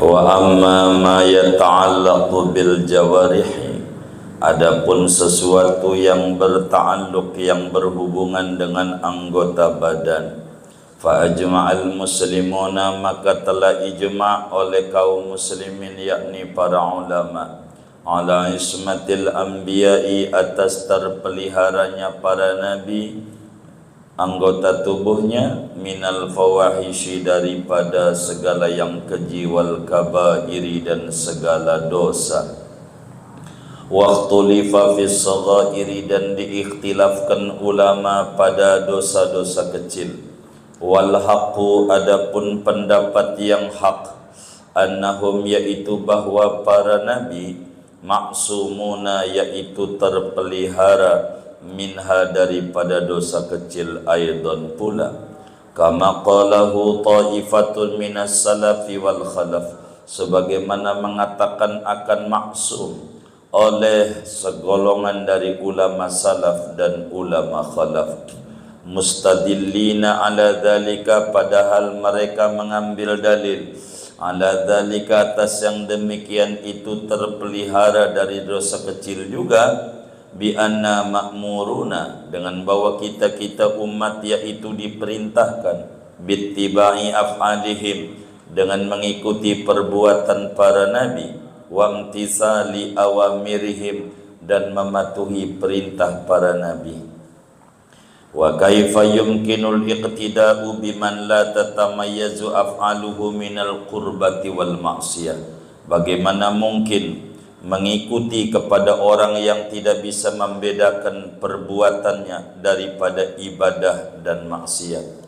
Wa amma ma yata'allaqu bil jawarihi, adapun sesuatu yang berta'alluq, yang berhubungan dengan anggota badan, fa ajma'al muslimuna, maka telah ijma' oleh kaum muslimin yakni para ulama, ala ismatil anbiya'i, atas terpeliharanya para nabi anggota tubuhnya, minal fawahishi, daripada segala yang keji, wal kabairi, dan segala dosa. Waqtulifa fis saghairi, dan diikhtilafkan ulama pada dosa-dosa kecil. Wal haqqu, adapun pendapat yang hak, annahum, yaitu bahwa para nabi, maksumuna, yaitu terpelihara, minha, daripada dosa kecil, aidan pula, kama qalahu ta'ifatun minas salafi wal khalaf, sebagaimana mengatakan akan maksum oleh segolongan dari ulama salaf dan ulama khalaf. Mustadillina ala dhalika, padahal mereka mengambil dalil, ala dhalika, atas yang demikian itu terpelihara dari dosa kecil juga, bi anna ma'muruna, dengan bahwa kita umat yaitu diperintahkan, bittiba'i af'alihim, dengan mengikuti perbuatan para nabi, wa imtisali awamirihim, dan mematuhi perintah para nabi. Wa kaifa yumkinul iqtida'u biman la tatamayyazu af'aluhu minal qurbati wal ma'siyah, bagaimana mungkin mengikuti kepada orang yang tidak bisa membedakan perbuatannya daripada ibadah dan maksiat.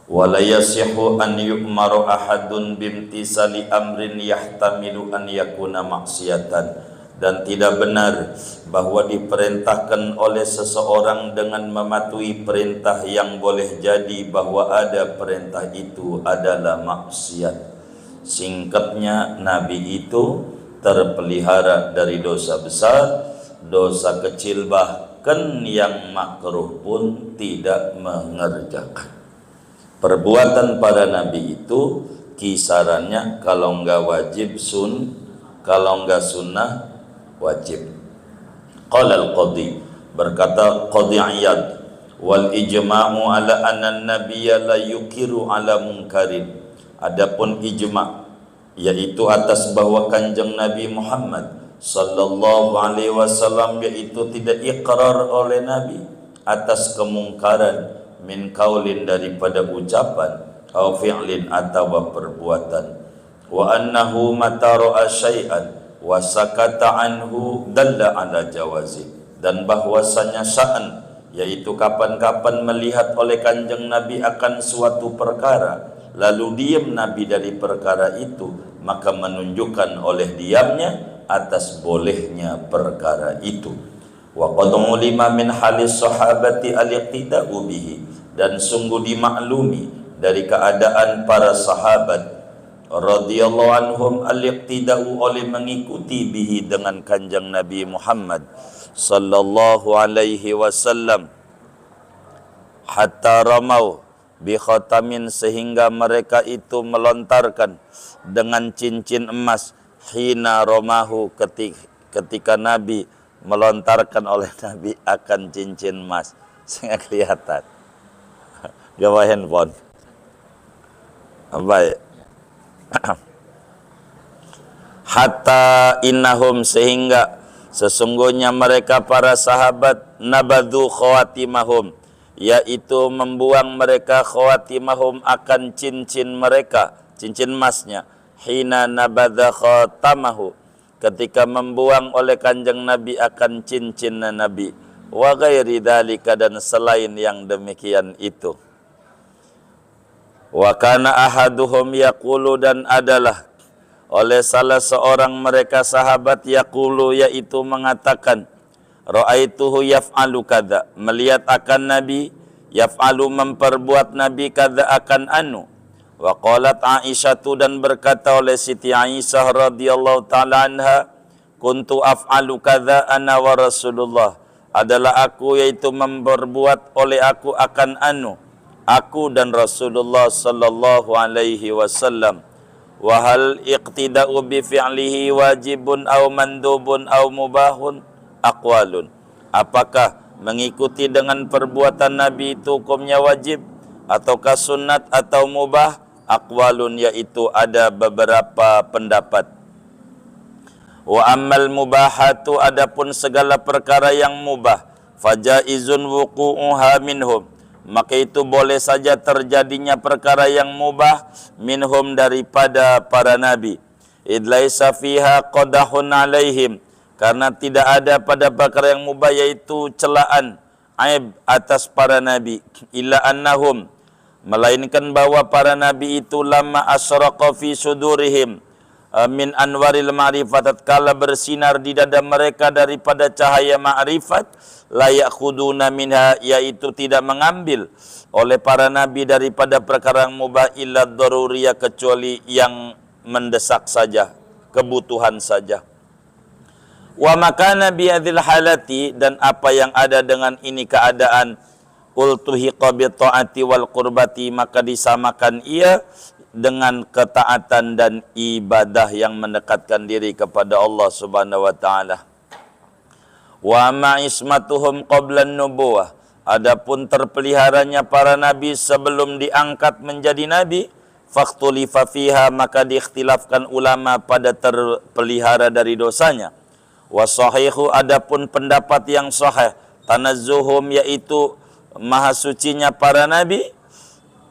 Wala yasihu an yu'maru ahadun bimtisali amrin yahtamilu an yakuna maksiatan, dan tidak benar bahwa diperintahkan oleh seseorang dengan mematuhi perintah yang boleh jadi bahwa ada perintah itu adalah maksiat. Singkatnya, nabi itu terpelihara dari dosa besar, dosa kecil, bahkan yang makruh pun tidak mengerjakan. Perbuatan para nabi itu kisarannya kalau enggak wajib kalau enggak sunnah wajib. Qala al-qadhi, berkata Qadhi Iyad, wal ijma'u ala anna an-nabiyya la yukiru ala munkarin, adapun ijma', yaitu atas bahwa kanjeng Nabi Muhammad sallallahu alaihi wasallam, yaitu tidak iqrar oleh Nabi atas kemungkaran, min kaulin, daripada ucapan, au fi'lin, atau perbuatan, wa annahu mata ra'a syai'an wa sakata anhu dalla ala jawazi, dan bahwasanya sya'an, yaitu kapan-kapan melihat oleh kanjeng Nabi akan suatu perkara, lalu diam Nabi dari perkara itu, maka menunjukkan oleh diamnya atas bolehnya perkara itu. Wa qad ulima min halis sahabati al-iqtida'u bihi, dan sungguh dimaklumi dari keadaan para sahabat radhiyallahu anhum, al-iqtida'u, oleh mengikuti bihi, dengan kanjeng Nabi Muhammad sallallahu alaihi wasallam, hatta ramau bi khatamin, sehingga mereka itu melontarkan dengan cincin emas, hina romahu, ketika Nabi melontarkan oleh Nabi akan cincin emas, sehingga kelihatan. Gawa handphone. Baik. Hatta innahum, sehingga sesungguhnya mereka para sahabat, nabadhu khawatimahum, yaitu membuang mereka khawatimahum, akan cincin mereka, cincin emasnya, hina nabadha khatamahu, ketika membuang oleh kanjeng Nabi akan cincin Nabi, wa ghairi dzalika, dan selain yang demikian itu. Wa kana ahaduhum yaqulu, dan adalah oleh salah seorang mereka sahabat, yaqulu, yaitu mengatakan, ra'aituhu yaf'alu kadza, melihat akan Nabi, yaf'alu, memperbuat Nabi, kadza, akan anu. Wa qalat Aisyah, dan berkata oleh Siti Aisyah radhiyallahu taala anha, kuntu af'alu kadza ana wa Rasulullah, adalah aku, yaitu memperbuat oleh aku akan anu, aku dan Rasulullah sallallahu alaihi wasallam. Wa hal iqtida'u bi fi'lihi wajibun aw mandubun aw mubahun? Aqwalun. Apakah mengikuti dengan perbuatan Nabi itu hukumnya wajib ataukah sunat atau mubah? Aqwalun, yaitu ada beberapa pendapat. Wa ammal mubahatu, adapun segala perkara yang mubah, fajaizun wuqu'uha minhum, maka itu boleh saja terjadinya perkara yang mubah minhum, daripada para nabi. Id laisa fiha qadahun alaihim, karena tidak ada pada perkara yang mubah yaitu celaan, aib atas para nabi. Illa annahum, melainkan bahwa para nabi itu lama asraqa fi sudurihim min anwaril ma'rifat, tatkala bersinar di dada mereka daripada cahaya ma'rifat, la ya'khuduna minha, yaitu tidak mengambil oleh para nabi daripada perkara yang mubah illa daruriyah, kecuali yang mendesak saja, kebutuhan saja. Wa makana bi hadzal halati, dan apa yang ada dengan ini keadaan, ultuhiqa bi taati wal qurbati, maka disamakan ia dengan ketaatan dan ibadah yang mendekatkan diri kepada Allah Subhanahu wa taala. Wa ma ismatuhum qabla nubuwah, adapun terpeliharanya para nabi sebelum diangkat menjadi nabi, faqtulifa fiha, maka diikhtilafkan ulama pada terpelihara dari dosanya. Wa sahihu, adapun pendapat yang sahih, tanazzuhum, yaitu maha sucinya para nabi,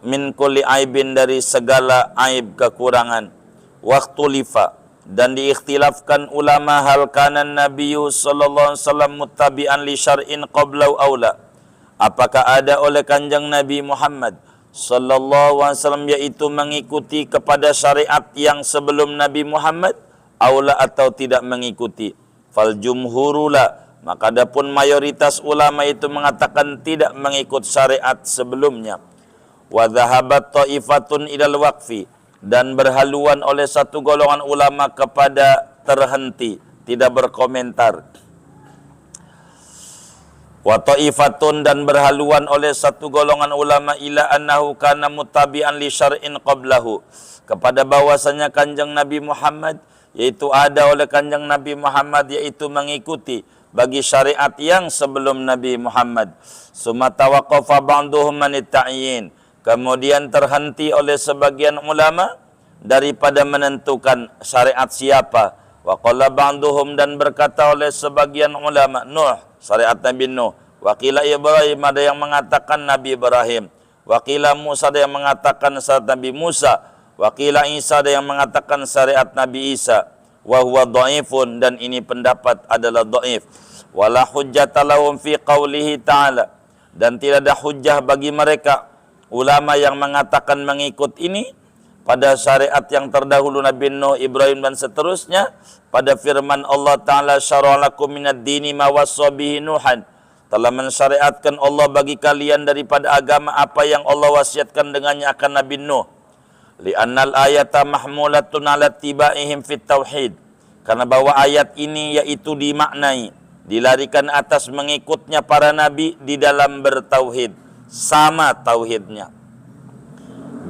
min kulli aibin, dari segala aib kekurangan. Waqtulifa, dan diikhtilafkan ulama, hal kana nabiyyu sallallahu alaihi wasallam muttabi'an li syar'in qabla aula, apakah ada oleh kanjeng Nabi Muhammad sallallahu alaihi wasallam yaitu mengikuti kepada syariat yang sebelum Nabi Muhammad, aula atau tidak mengikuti. Fal jumhurula, maka adapun mayoritas ulama itu mengatakan tidak mengikut syariat sebelumnya. Wa dhahabat ta'ifatun ilal waqfi, dan berhaluan oleh satu golongan ulama kepada terhenti, tidak berkomentar. Wa ta'ifatun, dan berhaluan oleh satu golongan ulama ila annahu kana muttabi'an li syar'in qablahu, kepada bahwasanya kanjeng Nabi Muhammad, yaitu ada oleh kanjeng Nabi Muhammad, yaitu mengikuti bagi syariat yang sebelum Nabi Muhammad. Summa tawaqqafa ba'duhum man at-ta'yin, kemudian terhenti oleh sebagian ulama daripada menentukan syariat siapa. Wa qala ba'duhum, dan berkata oleh sebagian ulama, Nuh, syariat Nabi Nuh. Wa qila Ibrahim, ada yang mengatakan Nabi Ibrahim. Wa qila Musa, ada yang mengatakan syariat Nabi Musa. Wa qila Isa, ada yang mengatakan syariat Nabi Isa. Wa huwa dhaifun, dan ini pendapat adalah dhaif. Wala hujjata lahum fi qaulihi ta'ala, dan tidak ada hujjah bagi mereka ulama yang mengatakan mengikut ini pada syariat yang terdahulu Nabi Nuh, Ibrahim dan seterusnya, pada firman Allah Ta'ala, syara'alakum minad dini ma wassa bihi Nuhan, telah mensyariatkan Allah bagi kalian daripada agama apa yang Allah wasiatkan dengannya akan Nabi Nuh. Li'annal ayata mahmulatun ala tibaihim fit tauhid, karena bahwa ayat ini yaitu dimaknai, dilarikan atas mengikutnya para nabi di dalam bertauhid, sama tauhidnya.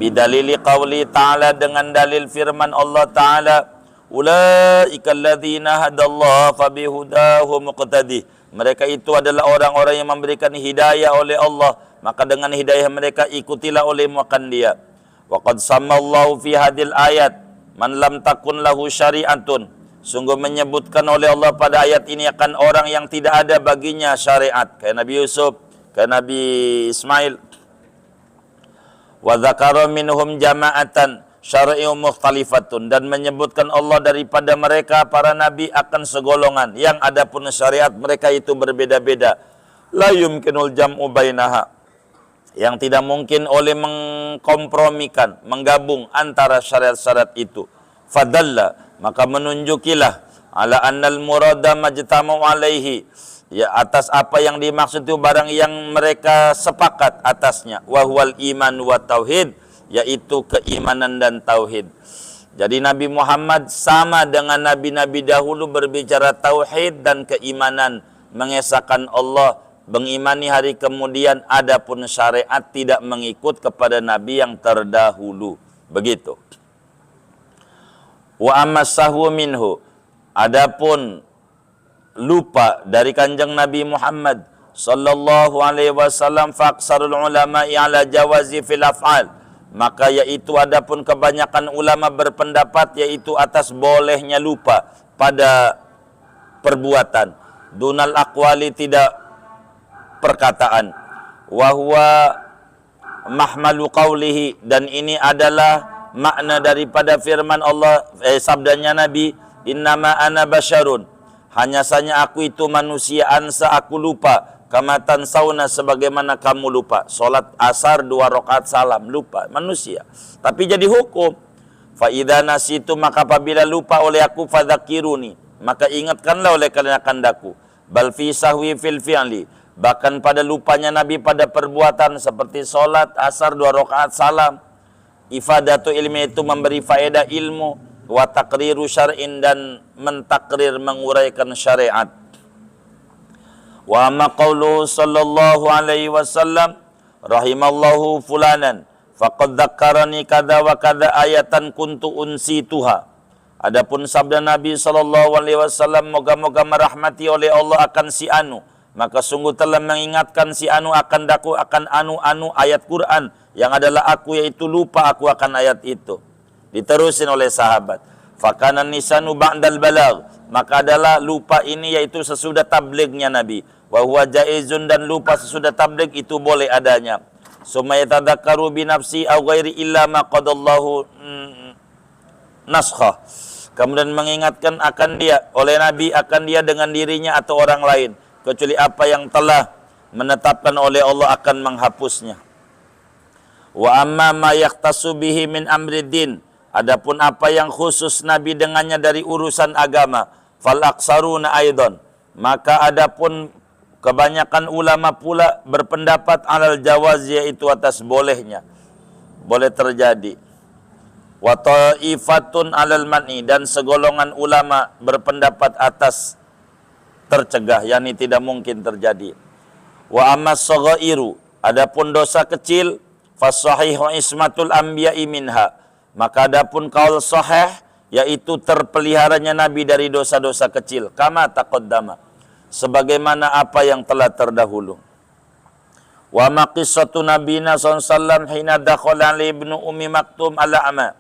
Bidalili qauli ta'ala, dengan dalil firman Allah Ta'ala, ulaika alladzina hadallaha fabihudahu muqtadih, mereka itu adalah orang-orang yang memberikan hidayah oleh Allah, maka dengan hidayah mereka ikutilah olehmu akan dia. Wa qad sammallahu fi hadil ayat man lam takun lahu syari'atun, sungguh menyebutkan oleh Allah pada ayat ini akan orang yang tidak ada baginya syariat, kayak Nabi Yusuf, kayak Nabi Ismail. Wa dzakara minhum jama'atan syar'iyyu mukhtalifatun, dan menyebutkan Allah daripada mereka para nabi akan segolongan yang adapun syariat mereka itu berbeda-beda. La yumkinul jam'u bainaha, yang tidak mungkin oleh mengkompromikan, menggabung antara syariat-syariat itu. Fadalla, maka menunjukilah ala annal murada majtama'u alaihi, ya atas apa yang dimaksud itu barang yang mereka sepakat atasnya. Wa huwal iman wa tauhid, yaitu keimanan dan tauhid. Jadi Nabi Muhammad sama dengan nabi-nabi dahulu berbicara tauhid dan keimanan, mengesahkan Allah, mengimani hari kemudian, adapun syariat tidak mengikut kepada nabi yang terdahulu. Begitu. Wa ammas sahwu minhu, adapun lupa dari kanjeng Nabi Muhammad sallallahu alaihi wasallam, faqsarul ulama ala jawazi fil af'al, maka yaitu adapun kebanyakan ulama berpendapat yaitu atas bolehnya lupa pada perbuatan, dunal aqwali, tidak perkataan. Wa huwa mahmalu qawlihi, dan ini adalah makna daripada firman Allah, sabdanya Nabi, innama ana basyarun, hanya saja aku itu manusia, ansa aku lupa, kamatan sauna sebagaimana kamu lupa. Solat asar 2 rakaat salam, lupa, manusia. Tapi jadi hukum. Fa idza nasitu, maka apabila lupa oleh aku, fadzakiruni, maka ingatkanlah oleh kalian akandaku. Bal fi sahwi fil fi'li, bahkan pada lupanya Nabi pada perbuatan seperti solat asar 2 rakaat salam. Ifadatu ilmi, itu memberi faedah ilmu, wa taqriru syar'in, dan mentakrir menguraikan syariat. Wa amma qawluhu sallallahu alaihi wasallam rahimallahu fulanan faqad dzakkarani kadza wa kadza ayatan kuntu unsituha. Adapun sabda Nabi sallallahu alaihi wasallam, moga-moga merahmati oleh Allah akan si anu, maka sungguh telah mengingatkan si anu akan daku akan anu-anu ayat Quran yang adalah aku, yaitu lupa aku akan ayat itu. Diterusin oleh sahabat, fakana nisanu ba'dal balagh, maka adalah lupa ini yaitu sesudah tablignya Nabi. Wa huwa jaizun, dan lupa sesudah tabligh itu boleh adanya. Summa yatadzakkaru bi nafsi aw ghairi illa ma qadallahu naskha, kemudian mengingatkan akan dia oleh Nabi, akan dia dengan dirinya atau orang lain, kecuali apa yang telah menetapkan oleh Allah akan menghapusnya. Wa amma ma yaqtasu bihi min amri din, adapun apa yang khusus Nabi dengannya dari urusan agama, fal aksaruna aidan, maka adapun kebanyakan ulama pula berpendapat alal jawaz, yaitu atas bolehnya, boleh terjadi. Wa ta'ifatun alal man'i, dan segolongan ulama berpendapat atas tercegah, yakni tidak mungkin terjadi. Wa ammas saghairu, adapun dosa kecil, fasahihu ismatul anbiya'i minha, maka adapun kaul sahih yaitu terpeliharanya Nabi dari dosa-dosa kecil, kama taqaddama, sebagaimana apa yang telah terdahulu. Wa ma qissatu nabiyina sallallahu hina dakhala ali ibnu ummi maktum al-a'ma,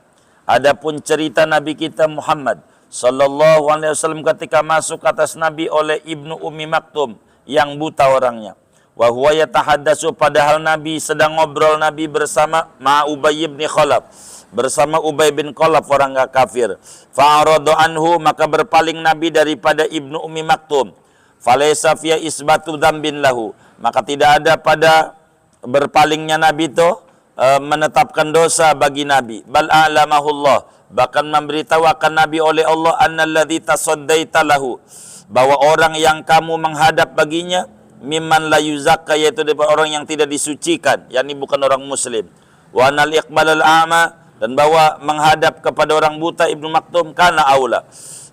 adapun cerita Nabi kita Muhammad sallallahu alaihi wasallam ketika masuk atas Nabi oleh ibnu ummi maktum yang buta orangnya. Wa huwa yatahaddatsu, padahal Nabi sedang ngobrol Nabi bersama ma Ubay bin Khalaf, bersama Ubay bin Khalaf, orang kafir. Fa'aradu anhu, maka berpaling Nabi daripada ibnu ummi maktum. Falaysa fiya isbatu dzambin lahu, maka tidak ada pada berpalingnya Nabi itu menetapkan dosa bagi Nabi. Bal a'lamahullah, bahkan memberitahukan Nabi oleh Allah, annalladzi tasaddaita lahu, bahwa orang yang kamu menghadap baginya, mimman la yuzakka, yaitu daripada orang yang tidak disucikan, yakni bukan orang muslim. Wa anal iqbalal a'ma, dan bahwa menghadap kepada orang buta Ibnu Maktum, kana aula,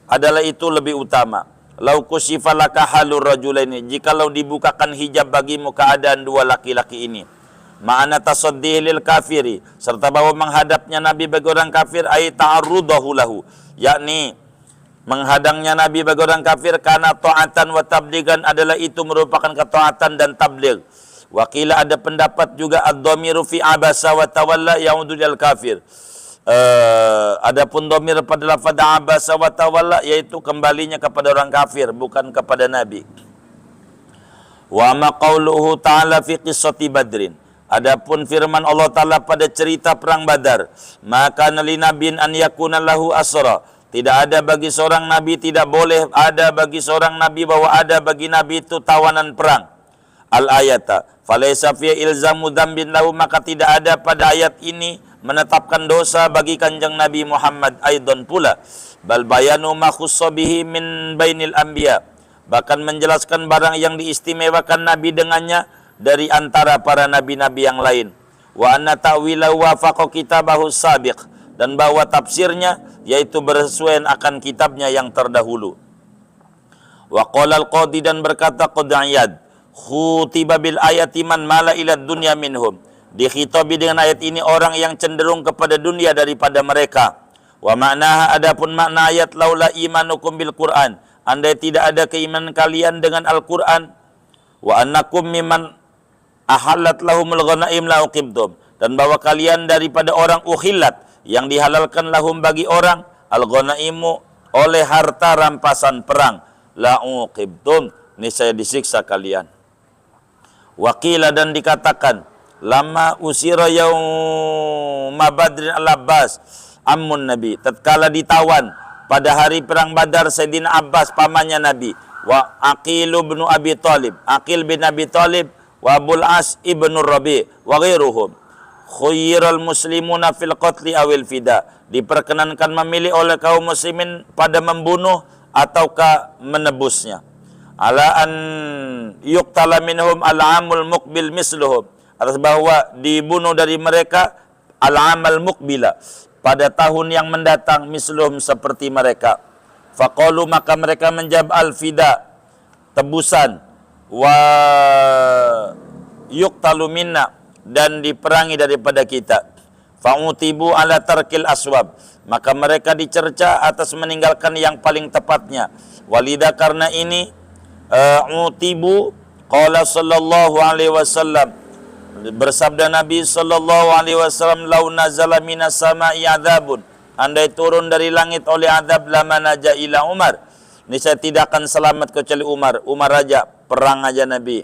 adalah itu lebih utama. Lau kusyifa laka halur rajulaini, jikalau dibukakan hijab bagimu keadaan dua laki-laki ini. Ma'ana tasaddihi lil kafiri, serta bahwa menghadapnya Nabi bagi orang kafir, ay ta'arrudahu lahu, yakni menghadangnya Nabi bagi orang kafir, karena ta'atan wa tabligan, adalah itu merupakan ketaatan dan tabligh. Wakila, ada pendapat juga, ad-dhamiru fi abasa wa tawalla ya'udu lil kafir. Adapun dhamir pada lafaz abasa wa tawalla, yaitu kembalinya kepada orang kafir, bukan kepada Nabi. Wa ma qauluhu ta'ala fi qissati badrin, adapun firman Allah Ta'ala pada cerita perang Badar, maka nali nabiin an yakuna lahu asra, tidak ada bagi seorang nabi, tidak boleh ada bagi seorang nabi, bahwa ada bagi nabi itu tawanan perang. Al ayata falaysa fi ilzamu dzambin lahu, maka tidak ada pada ayat ini menetapkan dosa bagi kanjeng Nabi Muhammad aidan pula. Bal bayanu ma khussa bihi min bainil anbiya, bahkan menjelaskan barang yang diistimewakan Nabi dengannya dari antara para nabi-nabi yang lain. Wa anna ta'wilahu wafaqa kitabahu sabiq, dan bahwa tafsirnya yaitu bersesuaian akan kitabnya yang terdahulu. Wa qala al-qadi, dan berkata Qadhi Iyad, khutiba bil ayati man mala ila dunya minhum, dikhitabi dengan ayat ini orang yang cenderung kepada dunia daripada mereka. Wa ma'naha adapun makna ayat laula imanukum bil Qur'an, andai tidak ada keimanan kalian dengan Al-Qur'an, wa annakum mimman ahallat lahumul ghanaim la uqibtum, dan bahwa kalian daripada orang uhillat yang dihalalkan lahum bagi orang al-ghanaimu oleh harta rampasan perang, la uqibtum, niscaya disiksa kalian. Waqila dan dikatakan lama usira yauma badrin al-Abbas ammun Nabi, tatkala ditawan pada hari perang Badar Sayyidina Abbas pamannya Nabi, wa Aqil bin Abi Thalib, Aqil bin Abi Thalib, wa Abul As ibnu Rabi' wa ghairuhum. Khuyyiral muslimuna fil qatli awil fida, diperkenankan memilih oleh kaum muslimin pada membunuh ataukah menebusnya. Ala an yuqtala minhum al-amul muqbil misluhum, atas bahwa dibunuh dari mereka al-amal muqbila, pada tahun yang mendatang, misluhum seperti mereka. Faqalu maka mereka menjawab al-fida, tebusan, wa yuqtalu minna, dan diperangi daripada kita. Fa'utibu ala tarkil aswab, maka mereka dicerca atas meninggalkan yang paling tepatnya. Walida karena ini utibu qala sallallahu alaihi wasallam, bersabda Nabi sallallahu alaihi wasallam, lau nazala minas sama'i adzabun, andai turun dari langit oleh azab, lama naja ila Umar, niscaya tidak akan selamat kecuali Umar. Umar aja perang aja Nabi,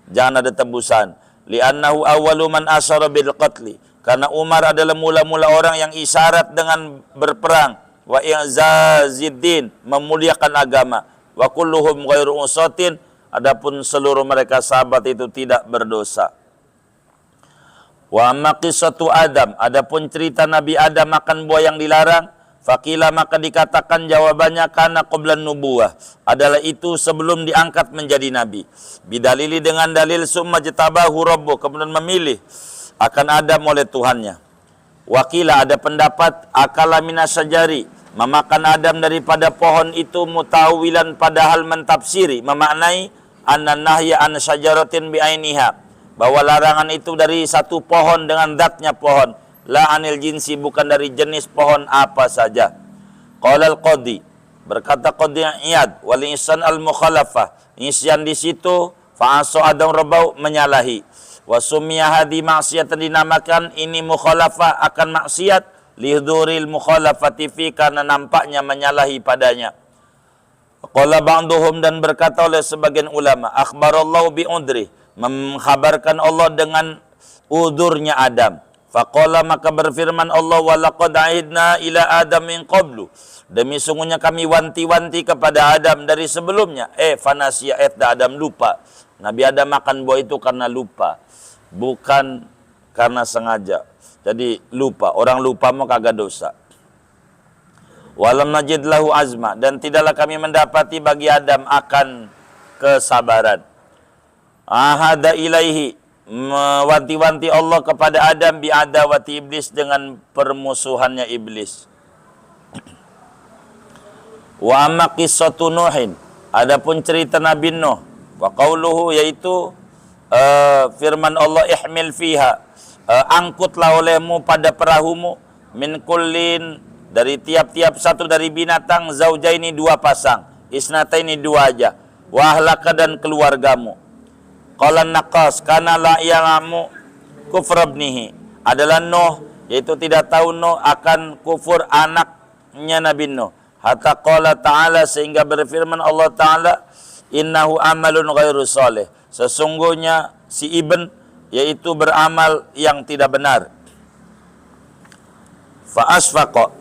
jangan ada tebusan. Li'annahu awwalu man asyara bil qatli, karena Umar adalah mula-mula orang yang isyarat dengan berperang, wa i'zaziddin, memuliakan agama, wa kulluhum ghairu usatin, adapun seluruh mereka sahabat itu tidak berdosa. Wa amma qissatu Adam, adapun cerita Nabi Adam makan buah yang dilarang, faqila maka dikatakan jawabannya karena qablan nubuwah, adalah itu sebelum diangkat menjadi nabi. Bidalili dengan dalil summa jatabahu rabbuh, kemudian memilih akan Adam oleh Tuhannya. Wakila ada pendapat akala minasyajari, memakan Adam daripada pohon itu, mutawilan padahal mentafsiri, memaknai anna nahya an syajaratin bi'ainiha, bahwa larangan itu dari satu pohon dengan zatnya pohon, la anil jinsi, bukan dari jenis pohon apa saja. Qala al-qadhi, berkata Qadhi Iyad, wal insan al-mukhalafah, isyan di situ, fa'asu Adam rabbau, menyalahi. Wa summiya hadi maksiatan, dinamakan ini mukhalafah akan maksiat, lihduril mukhalafati fi, karena nampaknya menyalahi padanya. Qala ba'duhum, dan berkata oleh sebagian ulama, akhbarallahu bi'udri, mengkhabarkan Allah dengan udurnya Adam. Faqala maka berfirman Allah, walaqad a'idna ila Adam min qablu, demi sungguhnya kami wanti-wanti kepada Adam dari sebelumnya. Fanasiya, Adam lupa. Nabi Adam makan buah itu karena lupa, bukan karena sengaja. Jadi lupa, orang lupa mau kagak dosa. Walam najid lahu azma, dan tidaklah kami mendapati bagi Adam akan kesabaran. Ahada ilaihi, mewanti-wanti Allah kepada Adam bi'adawati iblis, dengan permusuhannya iblis. Wa amma qissatu Nuhin, adapun cerita Nabi Nuh, wa qauluhu, yaitu firman Allah, ihmil fiha, angkutlah olehmu pada perahumu, min kullin, dari tiap-tiap satu dari binatang, zaujaini, dua pasang, isnataini, dua aja, wa ahlaka, dan keluargamu. Qala naqas kana la ya'lamu kufra ibnihi, adalah Nuh, yaitu tidak tahu Nuh akan kufur anaknya Nabi Nuh. Hatta qala ta'ala, sehingga berfirman Allah Ta'ala, innahu amalun ghairu salih, sesungguhnya si Ibn, yaitu beramal yang tidak benar. Fa asfaqa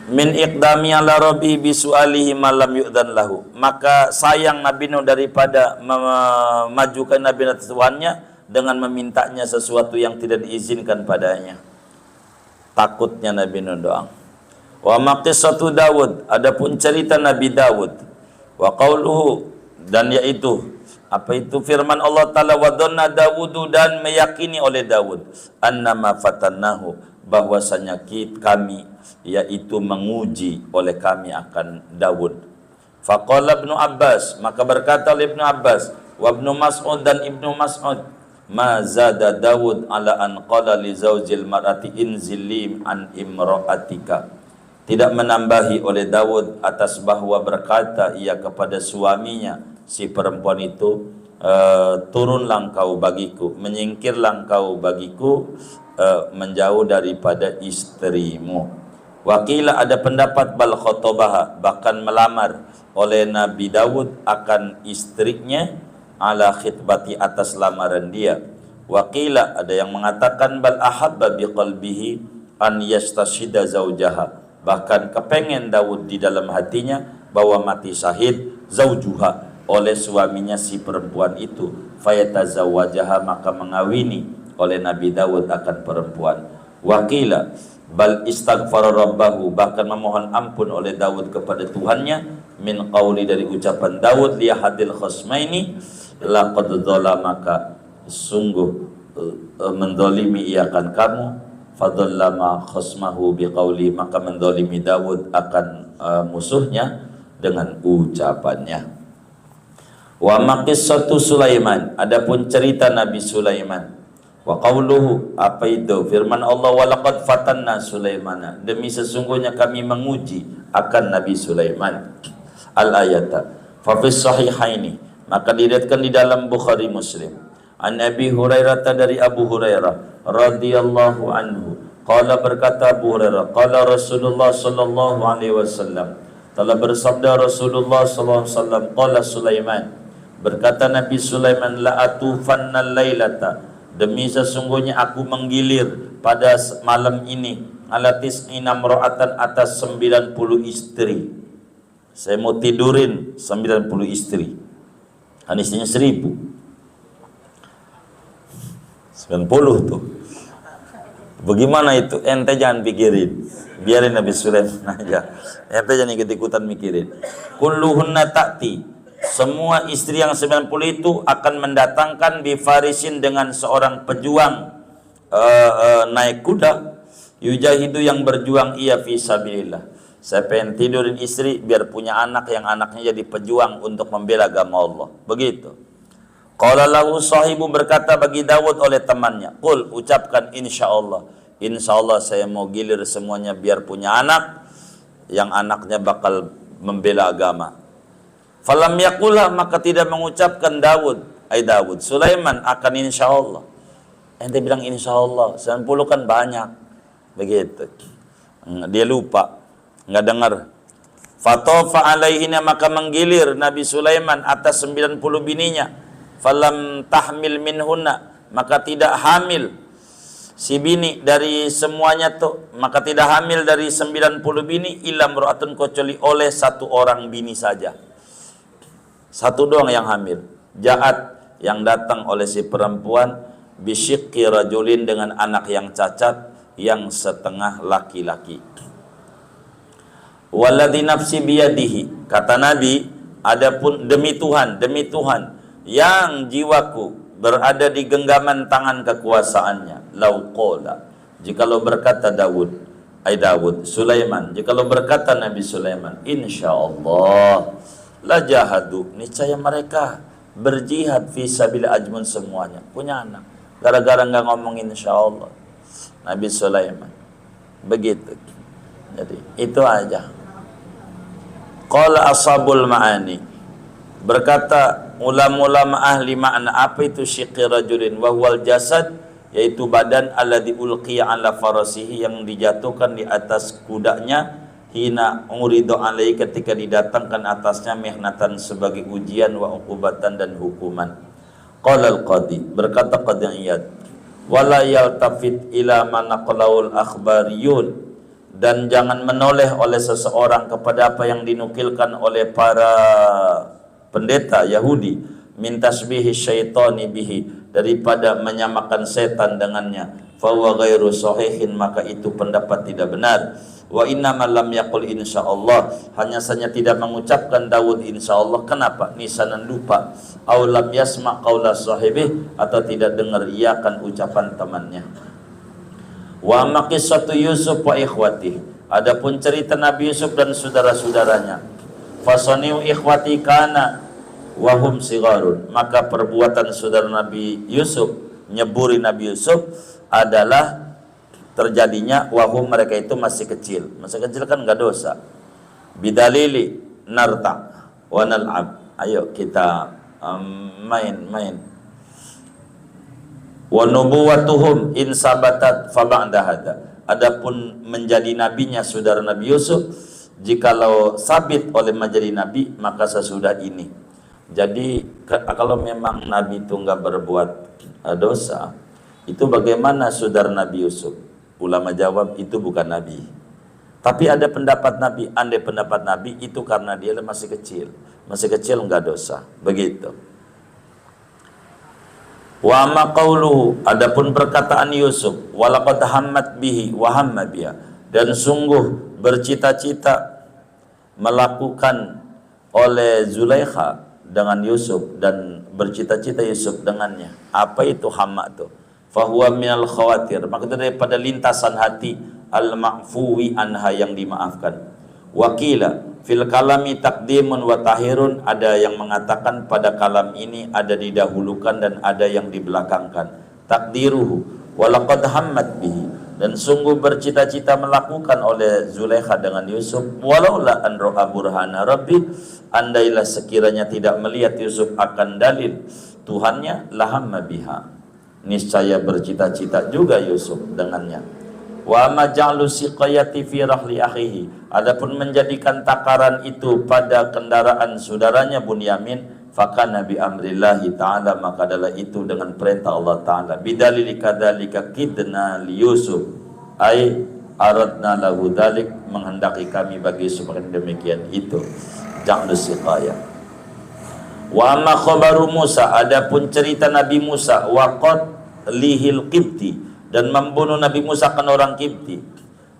min iqdami ala rabbi bisu'alihi malam yu'dan lahu, maka sayang Nabi Nuh daripada memajukan Nabi Nuh Tuhannya dengan memintanya sesuatu yang tidak diizinkan padanya. Takutnya Nabi Nuh doang. Wa maqissatu Dawud, adapun cerita Nabi Dawud, wa qauluhu, dan yaitu apa itu firman Allah Ta'ala, wa dhanna Dawudu, dan meyakini oleh Dawud, annama fatannahu, bahwasanya kami, yaitu menguji oleh kami akan Dawud. Faqala Ibnu Abbas, maka berkata oleh Ibnu Abbas, wa Ibnu Mas'ud, dan Ibnu Mas'ud, ma zada Dawud ala an qala li zaujil mar'ati inzili an imra'atika. Tidak menambahi oleh Dawud atas bahwa berkata ia kepada suaminya si perempuan itu, turunlah engkau bagiku, menyingkirlah engkau bagiku, menjauh daripada istrimu. Wakila ada pendapat bal khotobaha, bahkan melamar oleh Nabi Dawud akan istrinya ala khitbati atas lamaran dia. Wakila ada yang mengatakan bal ahabba biqalbihi an yastashida zaujaha, bahkan kepengen Daud di dalam hatinya bahwa mati syahid zaujuha oleh suaminya si perempuan itu, fayatazawajaha maka mengawini oleh Nabi Daud akan perempuan. Wakila bal istaghfara rabbahu, bahkan memohon ampun oleh Daud kepada Tuhannya, min qauli dari ucapan Daud li hadil khasmaini laqad dzalamaka, sungguh mendolimi ia akan kamu, fadallama khasmahu biqauli, maka mendolimi Daud akan musuhnya dengan ucapannya. Wa maqissatu Sulaiman, adapun cerita Nabi Sulaiman. Wa qauluhu, apa itu firman Allah, wa laqad fatanna Sulaimana, demi sesungguhnya kami menguji akan Nabi Sulaiman. Al ayata fa fis sahihaini, maka diriwayatkan di dalam Bukhari Muslim. An Abi Hurairah, dari Abu Hurairah radhiyallahu anhu, qala berkata Abu Hurairah, qala Rasulullah sallallahu alaihi wasallam, telah bersabda Rasulullah sallallahu alaihi wasallam, qala Sulaiman, berkata Nabi Sulaiman, la atufanna lailata, demi sesungguhnya aku menggilir pada malam ini, ala tis'ina mra'atan, atas 90 istri. Saya mau tidurin 90 istri. Hadisnya 1000. 90 tuh. Bagaimana itu? Ente jangan pikirin. Biarin Nabi Sulaiman aja. Ente jangan ikut-ikutan mikirin. Kulluhunna ta'ti, semua istri yang 90 itu akan mendatangkan bifarisin, dengan seorang pejuang naik kuda, yujahidu yang berjuang ia fi sabilillah. Saya pengen tidurin istri biar punya anak yang anaknya jadi pejuang untuk membela agama Allah. Begitu. Qala lahu sahibu, berkata bagi Dawud oleh temannya, qul, ucapkan insyaallah. Insyaallah saya mau gilir semuanya biar punya anak yang anaknya bakal membela agama. Falam yaqulah, maka tidak mengucapkan Dawud Sulaiman akan insyaallah. Ente bilang insyaallah, 90 kan banyak. Begitu. Dia lupa, enggak dengar. Fatofa alaihina, maka menggilir Nabi Sulaiman atas 90 bininya. Falam tahmil minhunna, maka tidak hamil si bini dari semuanya tuh, maka tidak hamil dari 90 bini, illa mra'atun, kecuali oleh satu orang bini saja. Satu doang yang hamil. Ja'at, yang datang oleh si perempuan, bisyikki rajulin, dengan anak yang cacat, yang setengah laki-laki. Walladzi nafsi biyadihi, kata Nabi, adapun demi Tuhan yang jiwaku berada di genggaman tangan kekuasaannya, lau qala, jikalau berkata Sulaiman, jikalau berkata Nabi Sulaiman, insyaallah la jahadu, niscaya mereka berjihad fi sabil ajmun, semuanya punya anak, gara-gara enggak ngomong insyaallah Nabi Sulaiman. Begitu. Jadi itu aja. Qala ashabul ma'ani, berkata ulama-ulama ahli makna, apa itu syiqqi rajulin, wa huwal jasad, yaitu badan alladzi ulqiya ala farasihi, yang dijatuhkan di atas kudanya, hina uridu alaihi, ketika didatangkan atasnya, mihnatan, sebagai ujian, wa uqubatan, dan hukuman. Qala al-qadi, berkata Qadi Iyad, wala yaltafit ila man naqlaul akhbariyun, dan jangan menoleh oleh seseorang kepada apa yang dinukilkan oleh para pendeta Yahudi, min tasbihi syaitani bihi, daripada menyamakan setan dengannya, fa huwa ghairu sahihin, maka itu pendapat tidak benar. Wa inna man lam yaqul insyaallah, hanya saja tidak mengucapkan Daud insyaallah. Kenapa? Nisanan lupa, aw lam yasma qaula sahibi, atau tidak dengar ia akan ucapan temannya. Wa maqissatu Yusuf wa ikhwati, adapun cerita Nabi Yusuf dan saudara-saudaranya, fasaniu ikhwati kana wahum sigarun, maka perbuatan saudara Nabi Yusuf nyeburi Nabi Yusuf adalah terjadinya wahum mereka itu masih kecil. Masih kecil kan nggak dosa. Bidalili narta wa nal'ab. Ayo kita main-main. Wa nubuwatuhum in sabatat fa ba'da hada. Adapun menjadi nabinya saudara Nabi Yusuf, jikalau sabit oleh menjadi nabi maka sesudah ini. Jadi kalau memang nabi itu enggak berbuat dosa, itu bagaimana saudara Nabi Yusuf? Ulama jawab itu bukan nabi. Tapi ada pendapat nabi, andai pendapat nabi itu karena dia masih kecil. Masih kecil enggak dosa. Begitu. Wa ma qauluhu, adapun perkataan Yusuf, walaqad hammat bihi wa hamma biha, dan sungguh bercita-cita melakukan oleh Zulaikha dengan Yusuf dan bercita-cita Yusuf dengannya. Apa itu hamma itu? Fahuwa minal khawatir, maksudnya daripada lintasan hati al-ma'fuwi anha yang dimaafkan. Wakila fil kalami takdimun wa tahirun, ada yang mengatakan pada kalam ini ada didahulukan dan ada yang dibelakangkan. Takdiruhu walaqad hammat bihi, dan sungguh bercita-cita melakukan oleh Zulaikha dengan Yusuf, walaula an ra'a burhana rabbi, andailah sekiranya tidak melihat Yusuf akan dalil Tuhannya, lahamma biha, niscaya bercita-cita juga Yusuf dengannya. Wa maj'alu siqayati fi rahli akhihi, adapun menjadikan takaran itu pada kendaraan saudaranya Bunyamin, fakana bi amrillahi ta'ala, maka adalah itu dengan perintah Allah Ta'ala. Bidalili kadzalika kidna li Yusuf, ai aradna lahu dzalik, menghendaki kami bagi Yusuf demikian itu. Ja'lu siqaya. Wa amma khabaru Musa, adapun cerita Nabi Musa, waqad lihil qibti, dan membunuh Nabi Musa kan orang Kipti.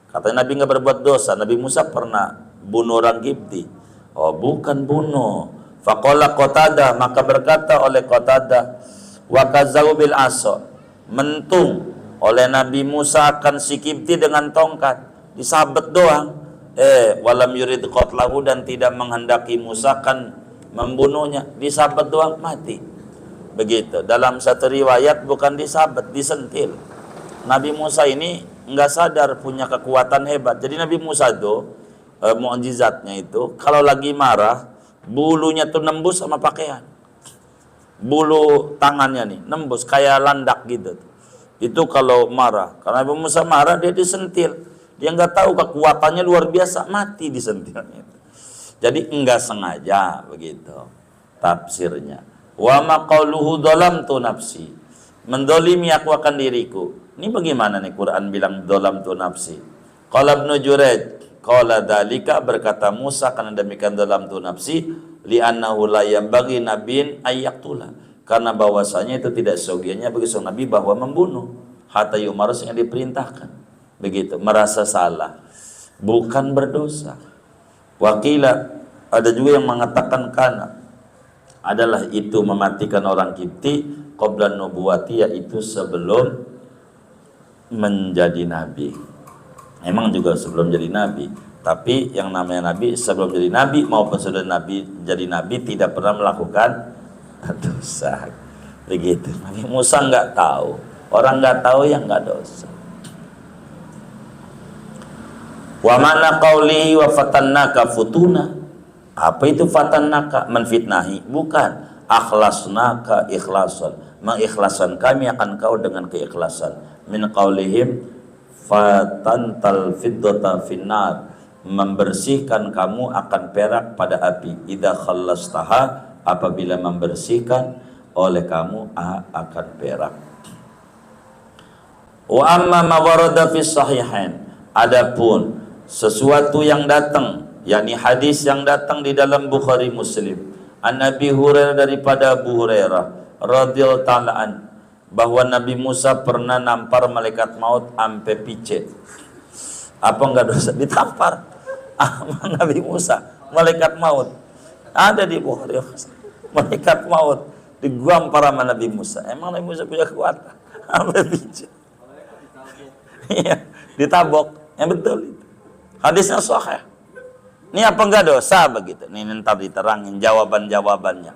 Katanya Nabi nggak berbuat dosa. Nabi Musa pernah bunuh orang Kipti. Oh, bukan bunuh. Faqala Qatadah, maka berkata oleh Qatadah, wa kazau bil asa, mentung oleh Nabi Musa akan si Kipti dengan tongkat, disabet doang. Walam yurid qatlahu, dan tidak menghendaki Musa kan membunuhnya, disabet doang mati. Begitu. Dalam satu riwayat bukan disabet, disentil. Nabi Musa ini nggak sadar punya kekuatan hebat. Jadi Nabi Musa itu mukjizatnya itu kalau lagi marah bulunya tuh nembus sama pakaian. Bulu tangannya nih nembus kayak landak gitu. Itu kalau marah. Karena Nabi Musa marah dia disentil. Dia nggak tahu kekuatannya luar biasa, mati disentilnya. Jadi enggak sengaja begitu tafsirnya. Wa ma qauluhu dhalamtu nafsi, mendolimi aku akan diriku. Ini bagaimana nih Quran bilang dhalamtu nafsi? Qala Ibnu Jurayj, qala dzalika, berkata Musa karena demikian dhalamtu nafsi, li'annahu la yanbaghi nabiyyin ayyaqtula, karena bahwasanya itu tidak seyogianya bagi seorang nabi bahwa membunuh, hatta yumaras, yang diperintahkan. Begitu, merasa salah, bukan berdosa. Wakila, ada juga yang mengatakan kana, adalah itu mematikan orang Kipti qabla nubuwati, yaitu sebelum menjadi nabi. Emang juga sebelum jadi nabi, tapi yang namanya nabi sebelum jadi nabi maupun sudah nabi jadi nabi tidak pernah melakukan dosa. Begitu. Nabi Musa nggak tahu, orang nggak tahu yang nggak dosa. Wa mana qaulihi wa fatannaka futuna, apa itu fatannaka? Menfitnahi, bukan. Akhlasnaka ikhlasan, mengikhlaskan kami akan kau dengan keikhlasan. Min qaulihim fatantal fiddata finnar, membersihkan kamu akan perak pada api. Idza khallastaha, apabila membersihkan oleh kamu akan perak. Wa amma ma warada fi sahihain, adapun sesuatu yang datang, yakni hadis yang datang di dalam Bukhari Muslim, an Nabi Hurairah, daripada Abu Hurairah radhiyallahu ta'ala an, bahwa Nabi Musa pernah nampar malaikat maut ampe picet. Apa enggak dosa ditampar? Nabi Musa, malaikat maut. Ada di Bukhari, malaikat maut digampar sama Nabi Musa. Emang Nabi Musa punya kekuatan? Ampe picet. Iya, ditabok. Yang betul itu. Hadisnya sahih. Ini apa enggak dosa begitu? Ini ntar diterangin jawaban-jawabannya.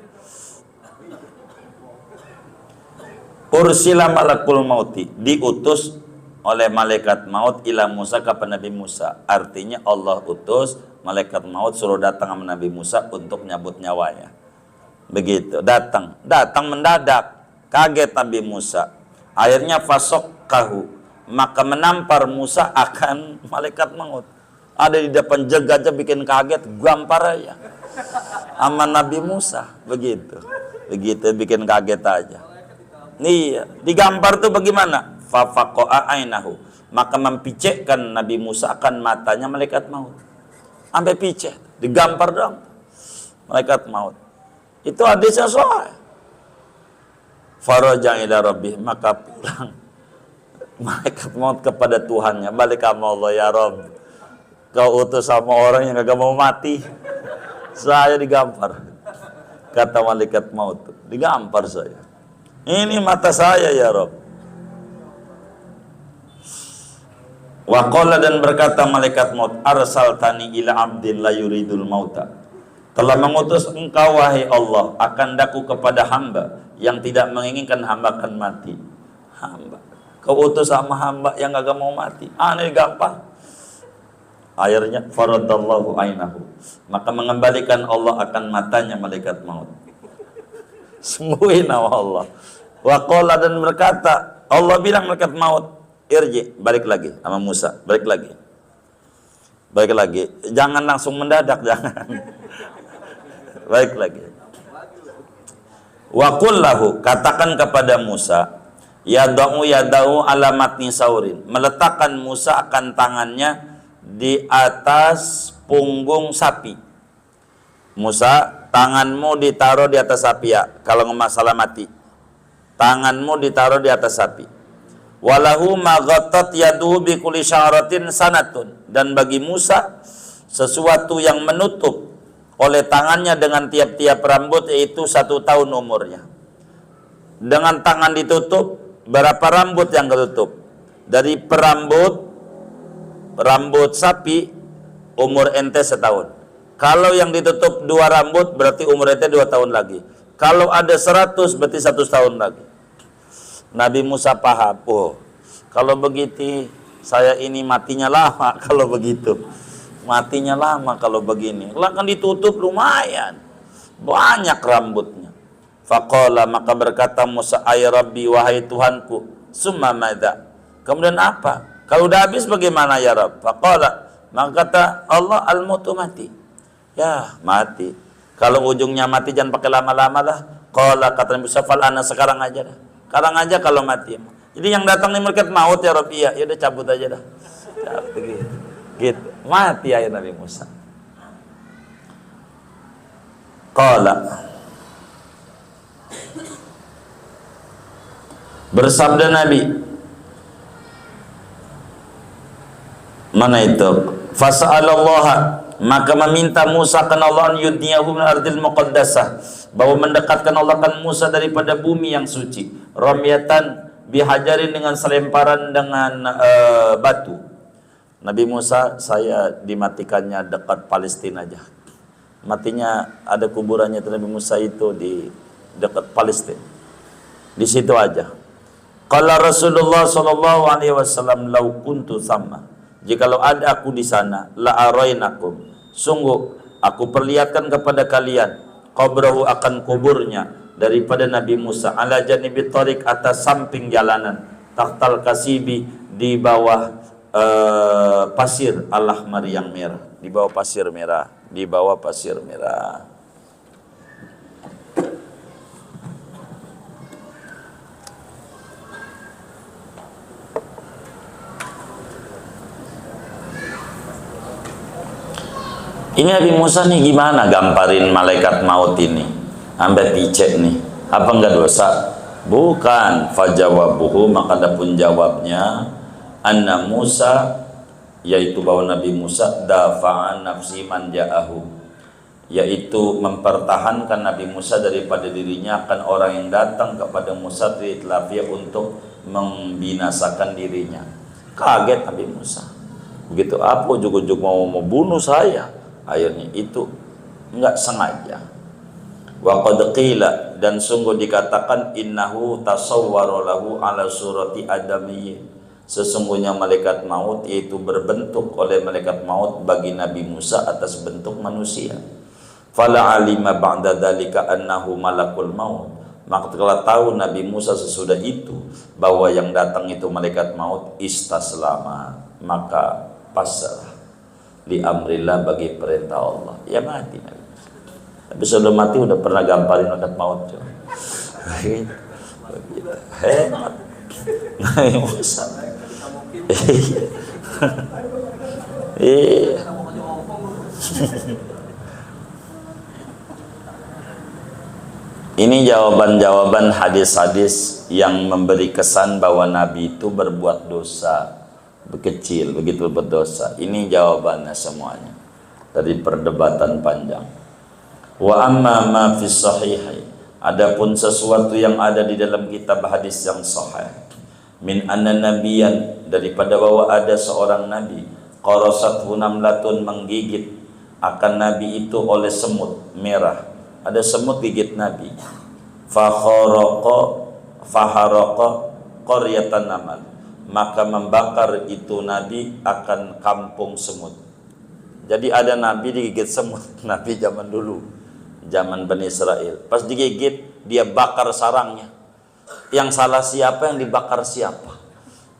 Ursila malakul mauti, diutus oleh malaikat maut ila Musa kepada Nabi Musa. Artinya Allah utus malaikat maut suruh datang sama Nabi Musa untuk nyabut nyawanya. Begitu, datang mendadak, kaget Nabi Musa. Akhirnya fasok kahu, maka menampar Musa akan malaikat maut. Ada di depan aja bikin kaget, gampar aja sama Nabi Musa. Begitu bikin kaget aja. Iya, digampar tuh bagaimana? Fafaqa'a ainahu, maka mempicekkan Nabi Musa akan matanya malaikat maut. Sampai picek, digampar dong malaikat maut. Itu hadisnya sahih. Faraja ila rabbih, maka pulang malaikat maut kepada Tuhannya. Balik sama Allah, ya Rabb, kau utus sama orang yang gak mau mati, saya digampar. Kata malaikat maut, digampar saya. Ini mata saya ya Rabb. Wa qala, dan berkata malaikat maut, arsaltani ila abdin la yuridul mauta, telah mengutus engkau wahai Allah akan daku kepada hamba yang tidak menginginkan hamba akan mati. Hamba, kau utus sama hamba yang gak mau mati. Ini gampang. Akhirnya faradallahu ainahu, maka mengembalikan Allah akan matanya malaikat maut. Sembuhin Allah. Wa qala, dan berkata Allah bilang malaikat maut, irji, balik lagi sama Musa, balik lagi, jangan langsung mendadak, jangan. Balik lagi. Wa qul lahu, katakan kepada Musa, yadau alamatni saurin, meletakkan Musa akan tangannya di atas punggung sapi. Musa, tanganmu ditaruh di atas sapi ya, kalau masalah mati. Tanganmu ditaruh di atas sapi. Walahu maghatat yaduhu bi kulli sya'ratin sanatun, dan bagi Musa sesuatu yang menutup oleh tangannya dengan tiap-tiap rambut, yaitu 1 tahun umurnya. Dengan tangan ditutup, berapa rambut yang ketutup? Dari rambut sapi, umur ente setahun. Kalau yang ditutup 2 rambut, berarti umur ente 2 tahun lagi. Kalau ada 100, berarti 100 tahun lagi. Nabi Musa paham, oh, kalau begitu saya ini matinya lama kalau begitu. Matinya lama kalau begini. Lah kan ditutup lumayan, banyak rambutnya. Faqala, maka berkata Musa, ay Rabbi, wahai Tuhanku, summa madza, kemudian apa? Kalau udah habis bagaimana ya Rabb? Faqala, maka kata Allah, al-mautu, mati. Ya, mati. Kalau ujungnya mati jangan pakai lama-lama lah. Qala, kata Nabi Musa, fal ana, sekarang aja dah. Sekarang aja kalau mati. Jadi yang datang nih malaikat maut ya Rabbi, ya udah cabut aja dah. Gitu. Mati ayat Nabi Musa. Qala, bersabda Nabi, mana itu? Fasa'alallaha, maka meminta Musa kan Allah an yudniyahu min ardil muqaddasah, bahwa mendekatkan Allah kan Musa daripada bumi yang suci. Ramyatan bihajarin, dengan selemparan dengan batu. Nabi Musa, saya dimatikannya dekat Palestina aja. Matinya ada kuburannya Nabi Musa itu di dekat Palestina. Di situ aja. Qala Rasulullah sallallahu alaihi wasallam, lau kuntu sama, jikalau ada aku di sana, la arainakum, sungguh aku perlihatkan kepada kalian qabrahu, akan kuburnya daripada Nabi Musa, ala janibi tariq, atas samping jalanan, tahtal kasibi, di bawah pasir al-ahmar yang merah, di bawah pasir merah, di bawah pasir merah. Ini Nabi Musa nih gimana gamparin malaikat maut ini sampai picek nih, apa enggak dosa? Bukan. Fajawabuhu, maka adapun jawabnya, anna Musa, yaitu bahwa Nabi Musa dafa'an nafsi man ja'ahu, yaitu mempertahankan Nabi Musa daripada dirinya akan orang yang datang kepada Musa triitlafiyah untuk membinasakan dirinya. Kaget Nabi Musa, begitu apa ujuk-ujuk mau bunuh saya. Akhirnya itu enggak sengaja. Wa qad qila, dan sungguh dikatakan, innahu tasawwara lahu ala surati adamiyyin, sesungguhnya malaikat maut yaitu berbentuk oleh malaikat maut bagi Nabi Musa atas bentuk manusia. Fala alima ba'da dzalika annahu malakul maut, maka telah tahu Nabi Musa sesudah itu bahwa yang datang itu malaikat maut. Istaslama, maka pasrah li amrillah, bagi perintah Allah, ya mati Nabi. Tapi sebelum mati udah pernah gamparin malaikat maut. Hebat Nabi Musa. Iya. Ini jawaban-jawaban hadis-hadis yang memberi kesan bahwa Nabi itu berbuat dosa kecil, begitu berdosa. Ini jawabannya semuanya dari perdebatan panjang. Wa amma ma fi sahihai, adapun sesuatu yang ada di dalam kitab hadis yang sahih, min anna nabiyan, daripada bahwa ada seorang nabi, qarasathu namlatun, menggigit akan nabi itu oleh semut merah. Ada semut gigit nabi. Faharaqa qaryatan namal, maka membakar itu nabi akan kampung semut. Jadi ada nabi digigit semut, nabi zaman dulu, zaman Bani Israel. Pas digigit dia bakar sarangnya. Yang salah siapa, yang dibakar siapa?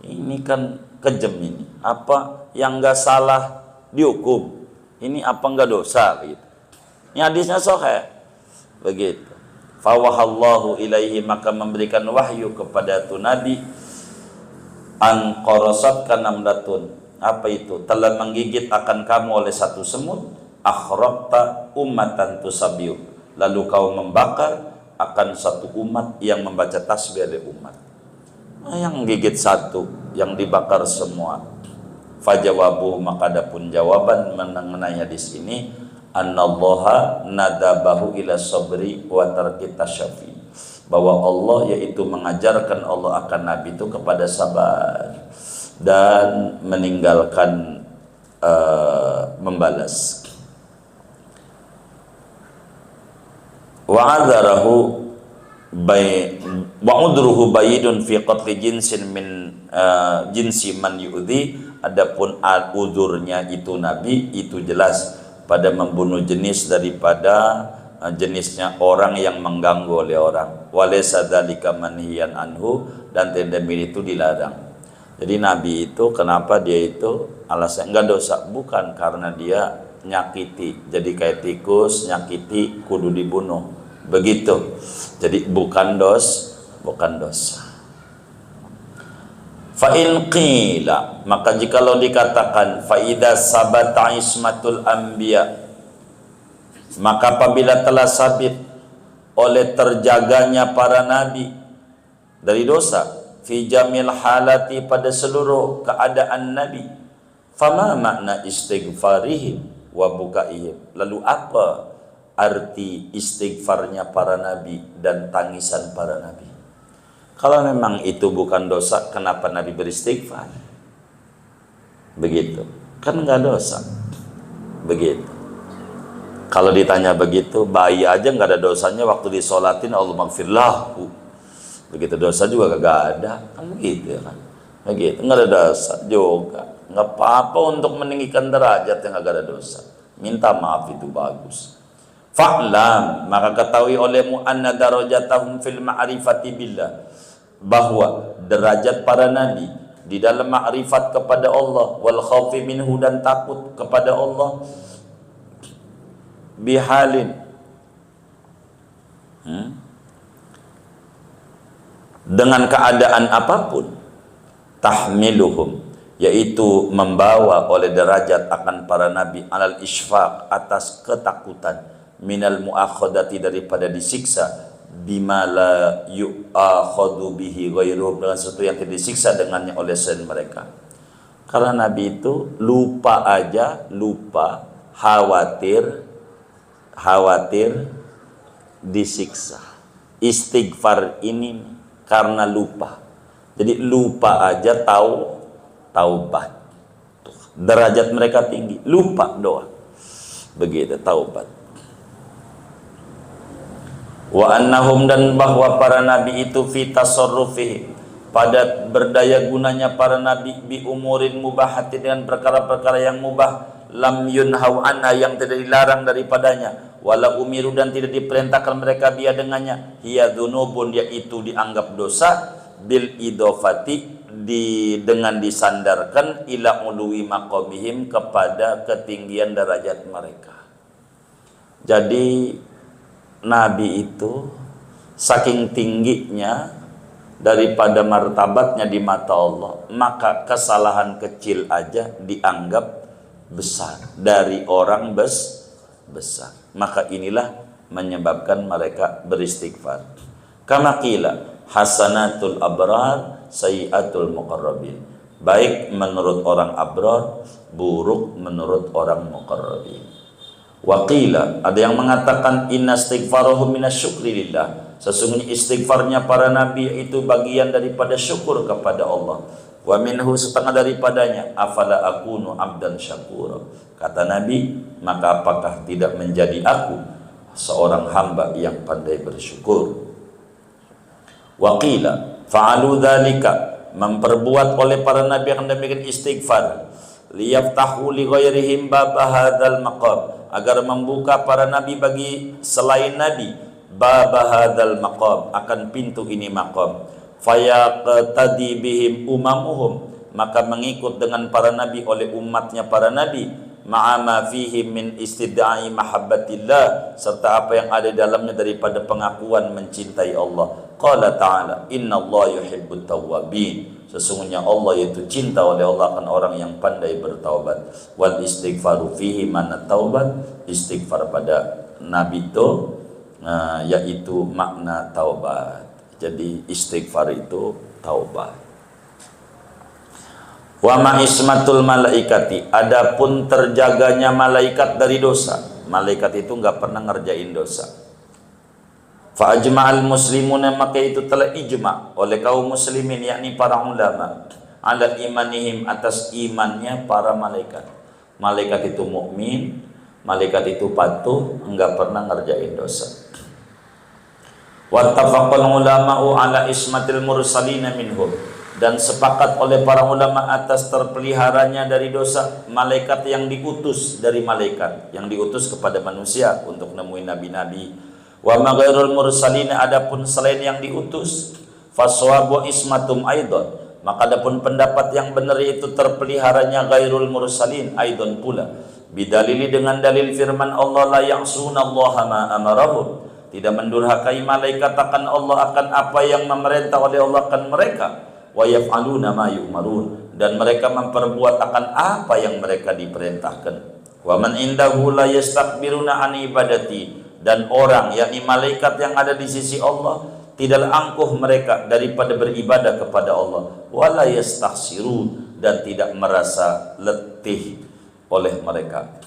Ini kan kejam ini. Apa yang enggak salah dihukum? Ini apa enggak dosa begitu? Ini hadisnya sahih. Begitu. Fawahallahu ilaihi, maka memberikan wahyu kepada tu nabi, an qarasat kanamlatun, apa itu? Telah menggigit akan kamu oleh satu semut, akhrabta ummatan tusabiu, lalu kau membakar akan satu umat yang membaca tasbih oleh umat. Yang gigit satu, yang dibakar semua. Fajawabuh, maka adapun jawaban mengenai hadis ini, annallaha nadabahu ila sabri wa tarki tasyafi, bahwa Allah yaitu mengajarkan Allah akan nabi itu kepada sabar dan meninggalkan membalas. Wa'adzarahu wa'udruhu bayidun fi qatli jinsin min jinsi man yu'dhi, adapun udurnya itu nabi itu jelas pada membunuh jenis daripada jenisnya orang yang mengganggu oleh orang. Walaysa dzalika manhiyan anhu, dan tendemir itu dilarang. Jadi nabi itu kenapa dia itu alasan enggak dosa, bukan karena dia nyakiti, jadi kayak tikus nyakiti kudu dibunuh begitu. Jadi bukan dosa. Fa in qila, maka jikalau dikatakan fa idza sabata ismatul anbiya, maka apabila telah sabit oleh terjaganya para nabi dari dosa, fi jamil halati, pada seluruh keadaan nabi, fama makna istighfarihim wa bukaihim, lalu apa arti istighfarnya para nabi dan tangisan para nabi? Kalau memang itu bukan dosa, kenapa Nabi beristighfar? Begitu. Kan enggak dosa. Begitu. Kalau ditanya begitu, bayi aja enggak ada dosanya waktu disolatin Allah maghfirlahu. Begitu dosa juga kagak ada. Kan begitu kan. Begitu. Enggak ada dosa juga. Enggak apa-apa untuk meninggikan derajat yang enggak ada dosa. Minta maaf itu bagus. Fa'lam, maka ketahui olehmu anna darajatahum fil ma'rifati billah, bahwa derajat para nabi di dalam ma'rifat kepada Allah, wal khaufi minhu, dan takut kepada Allah, bihalin, dengan keadaan apapun, tahmiluhum, yaitu membawa oleh derajat akan para nabi, alal isfaq, atas ketakutan, minal muakhadati, daripada disiksa, bima la yu'akhadu bihi ghairuhum, dengan sesuatu yang tidak disiksa dengannya oleh selain mereka. Karena nabi itu lupa aja, lupa, khawatir disiksa. Istighfar ini karena lupa. Jadi lupa aja tahu taubat. Derajat mereka tinggi, lupa doa. Begitu taubat. Wa annahum, dan bahwa para nabi itu fi tasarrufihim, pada berdaya gunanya para nabi, bi umurin mubahati, dengan perkara-perkara yang mubah, lam yunhau anha, yang tidak dilarang daripadanya, wala umiru, dan tidak diperintahkan mereka dia dengannya, hiya dzunubun, yaitu dianggap dosa, bil idofati, dengan disandarkan, ila uluwi maqamihim, kepada ketinggian derajat mereka. Jadi nabi itu saking tingginya daripada martabatnya di mata Allah, maka kesalahan kecil aja dianggap besar dari orang besar. Maka inilah menyebabkan mereka beristighfar. Kama qila hasanatul abrar sayyiatul muqarrabin. Baik menurut orang abrar, buruk menurut orang muqarrabin. Waqila, ada yang mengatakan inna istighfarahum minasyukri lillah, sesungguhnya istighfarnya para nabi itu bagian daripada syukur kepada Allah. Wa minhu, setengah daripadanya, afala akunu abdan syakura, kata nabi, maka apakah tidak menjadi aku seorang hamba yang pandai bersyukur. Waqila fa'alu dzalika, memperbuat oleh para nabi yang demikian istighfar, liyaftahu li ghairihim bab hadzal maqam, agar membuka para nabi bagi selain nabi bab hadzal maqam, akan pintu ini maqam, fayaqtadi bihim umamuhum, maka mengikut dengan para nabi oleh umatnya para nabi, ma'ama fihi min istidai mahabbatillah, serta apa yang ada dalamnya daripada pengakuan mencintai Allah. Qala ta'ala innallaha yuhibbut tawwabin, sesungguhnya Allah itu cinta oleh Allah akan orang yang pandai bertaubat. Wal istighfaru fihi mana taubat, istighfar pada nabi itu yaitu makna taubat. Jadi istighfar itu taubat. Wa ma ismatul malaikati, adapun terjaganya malaikat dari dosa. Malaikat itu enggak pernah ngerjain dosa. Fa ajma'al muslimuna, maka itu telah ijma' oleh kaum muslimin, yakni para ulama, ala imanihim, atas imannya para malaikat. Malaikat itu mukmin, malaikat itu patuh, enggak pernah ngerjain dosa. Wattafaqal ulama'u ala ismatil mursalina minhum, dan sepakat oleh para ulama atas terpeliharanya dari dosa malaikat yang diutus dari malaikat, yang diutus kepada manusia untuk nemuin nabi-nabi. Wa ma ghairul mursalina, adapun selain yang diutus, faswabu ismatum aidon, maka adapun pendapat yang benar itu terpeliharanya ghairul mursalin aidon pula, bidalili, dengan dalil firman Allah, la ya'sunallaha ma amarahum, tidak mendurhakai malaikat akan Allah akan apa yang memerintah oleh Allah akan mereka, wa yaf'aluna ma yu'marun, dan mereka memperbuat akan apa yang mereka diperintahkan. Wa man indahu la yastakbiruna an ibadati, dan orang, yakni malaikat yang ada di sisi Allah, tidaklah angkuh mereka daripada beribadah kepada Allah. Wala yastakhsirun, dan tidak merasa letih oleh mereka.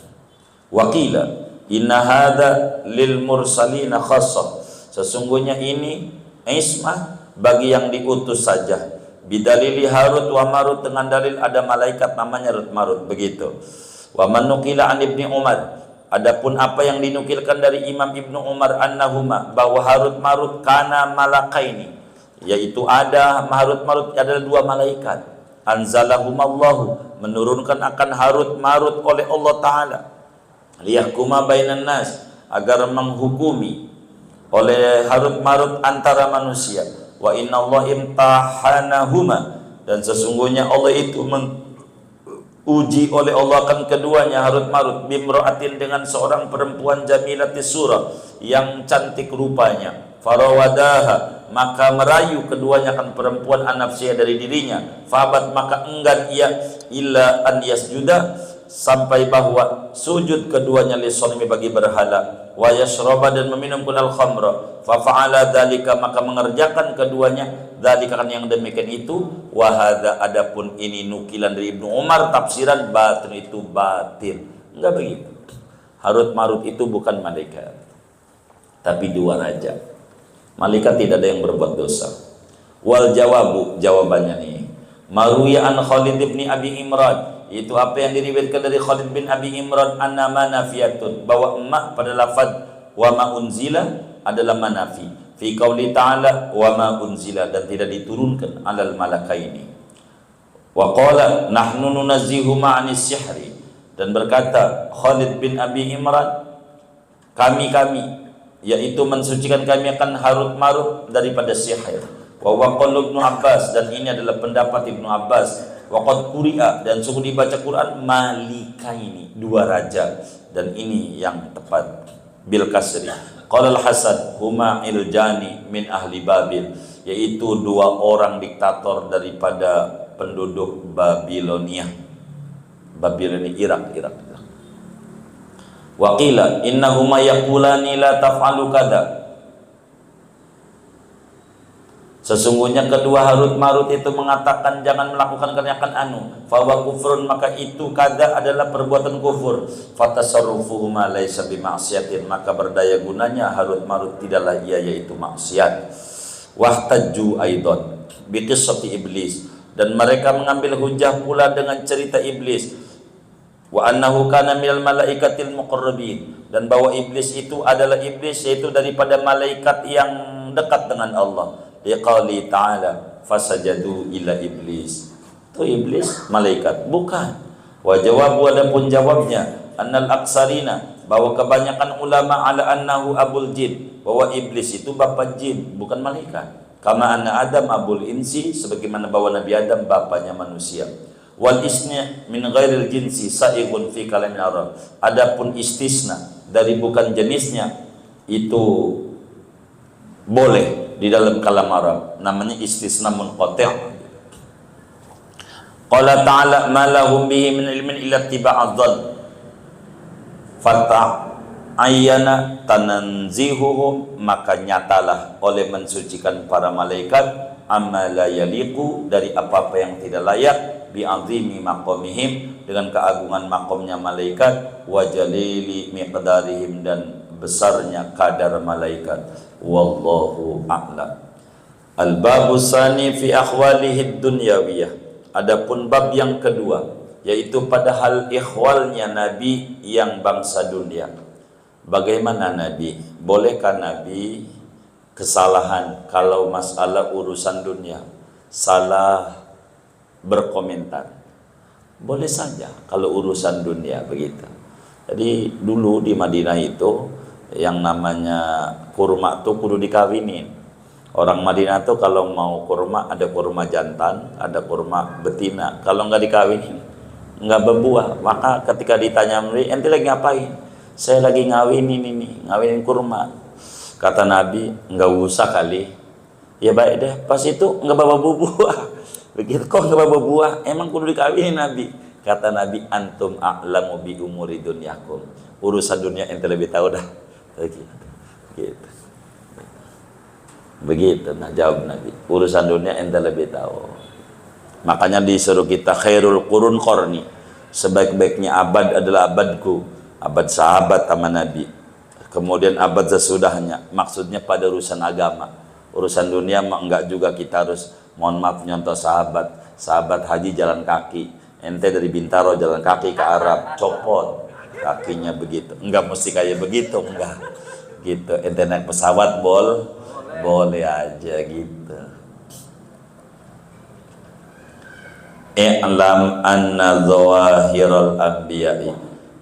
Waqila inna hadza lil mursalina khassah, sesungguhnya ini ismah bagi yang diutus saja. Bidalili Harut wa Marut, dengan dalil ada malaikat namanya Harut Marut, begitu. Wa man nuqila an Ibni Umar, adapun apa yang dinukilkan dari Imam Ibnu Umar, annahuma, bahwa Harut Marut kana malakaini, yaitu ada Harut Marut adalah dua malaikat. Anzalahumallahu, menurunkan akan Harut Marut oleh Allah Ta'ala, liyahkuma bainan nas, agar menghukumi oleh Harut Marut antara manusia. Wa innallaha imtahanahuma, dan sesungguhnya Allah itu uji oleh Allah akan keduanya Harut Marut, bimra'atin, dengan seorang perempuan jamilati surah, yang cantik rupanya, farawadaha, maka merayu keduanya akan perempuan anafsiyah dari dirinya, fabat, maka enggan ia, illa an yasjuda, sampai bahwa sujud keduanya lisanmi, bagi berhala, wa yashraba, dan meminum al khamra, fa fa'ala dzalika, maka mengerjakan keduanya dzalika, kan yang demikian itu. Wa hadza, adapun ini nukilan dari Ibnu Umar, tafsiran batin, itu batin, enggak begitu. Harut Marut itu bukan malaikat, tapi dua raja. Malaikat tidak ada yang berbuat dosa. Wal jawabu, jawabannya nih, maruya an Khalid bin Abi Imran, itu apa yang diriwayatkan dari Khalid bin Abi Imran, annama nafiyatun, bahwa emak pada lafaz wa ma unzila, adalah manafi. Fi qauli ta'ala wa ma unzila, dan tidak diturunkan alal malakaini. Wa qala nahnu nunazzihu ma'anis sihri, dan berkata Khalid bin Abi Imran, kami yaitu mensucikan kami akan harut marut daripada sihir. Wa waqala Ibnu Abbas, dan ini adalah pendapat Ibnu Abbas. Waqad quri'a, dan sungguh dibaca Quran malikaini, dua raja, dan ini yang tepat bil kasri. Qala al-Hasan huma iljani min ahli Babil, yaitu dua orang diktator daripada penduduk Babilonia. Babilonia Irak. Wa qila innahuma yaqulani la taf'alu kada, sesungguhnya kedua Harut Marut itu mengatakan jangan melakukan kerjakan anu. Fawa kufrun, maka itu kada adalah perbuatan kufur. Fatasarrufuhuma laisa bima'siyatin, maka berdaya gunanya Harut Marut tidaklah ia yaitu maksiat. Wahtajju aidan biqissati iblis, dan mereka mengambil hujah pula dengan cerita iblis. Wa annahu kana minal malaikatil muqarrabin, dan bahwa iblis itu adalah iblis yaitu daripada malaikat yang dekat dengan Allah. Liqali ta'ala fasajadu ila iblis, itu iblis malaikat bukan. Wa jawabu, adapun jawabnya, annal aksarina, bahwa kebanyakan ulama ala annahu abul jin, bahwa iblis itu bapa jin bukan malaikat. Kama anna Adam abul insi, sebagaimana bahwa Nabi Adam bapaknya manusia. Wal isna min ghairil jinsi sa'igun fi kalamil Arab, adapun istisna dari bukan jenisnya itu boleh di dalam kalam Arab, namanya istisna munqati'. Qala ta'ala ma lahum bihi min ilmin illa ittiba'adh dhann fata ayyana tananzihuhum, maka nyatalah oleh mensucikan para malaikat amma la yaliqu, dari apa-apa yang tidak layak, bi'azimi maqamihim, dengan keagungan makomnya malaikat, wa jalili miqdarihim, dan besarnya kadar malaikat. Wallahu a'lam. Al-babu tsani fi akhwalihi dunyawiyah, adapun bab yang kedua yaitu pada hal ikhwalnya Nabi yang bangsa dunia. Bagaimana Nabi? Bolehkah Nabi kesalahan kalau masalah urusan dunia, salah berkomentar? Boleh saja kalau urusan dunia begitu. Jadi dulu di Madinah itu yang namanya kurma tuh kudu dikawinin. Orang Madinah tuh kalau mau kurma, ada kurma jantan, ada kurma betina. Kalau nggak dikawinin, nggak berbuah. Maka ketika ditanya, ente lagi ngapain? Saya lagi ngawinin kurma. Kata Nabi, nggak usah kali. Ya baik deh, pas itu nggak bawa buah. Begitu, kok nggak bawa buah? Emang kudu dikawinin Nabi. Kata Nabi, antum a'lamu bi umuri dunyakum. Urusan dunia ente lebih tahu dah. Begitu nah jawab Nabi, urusan dunia ente lebih tahu. Makanya disuruh kita khairul qurun qarni, sebaik-baiknya abad adalah abadku, abad sahabat sama Nabi. Kemudian abad sesudahnya, maksudnya pada urusan agama. Urusan dunia mah enggak juga kita harus, mohon maaf, nyontoh sahabat haji jalan kaki, ente dari Bintaro jalan kaki ke Arab, copot kakinya begitu. Enggak mesti kayak begitu, enggak gitu. Ente naik pesawat boleh aja gitu. I'lam anna zawahiral anbiya'i,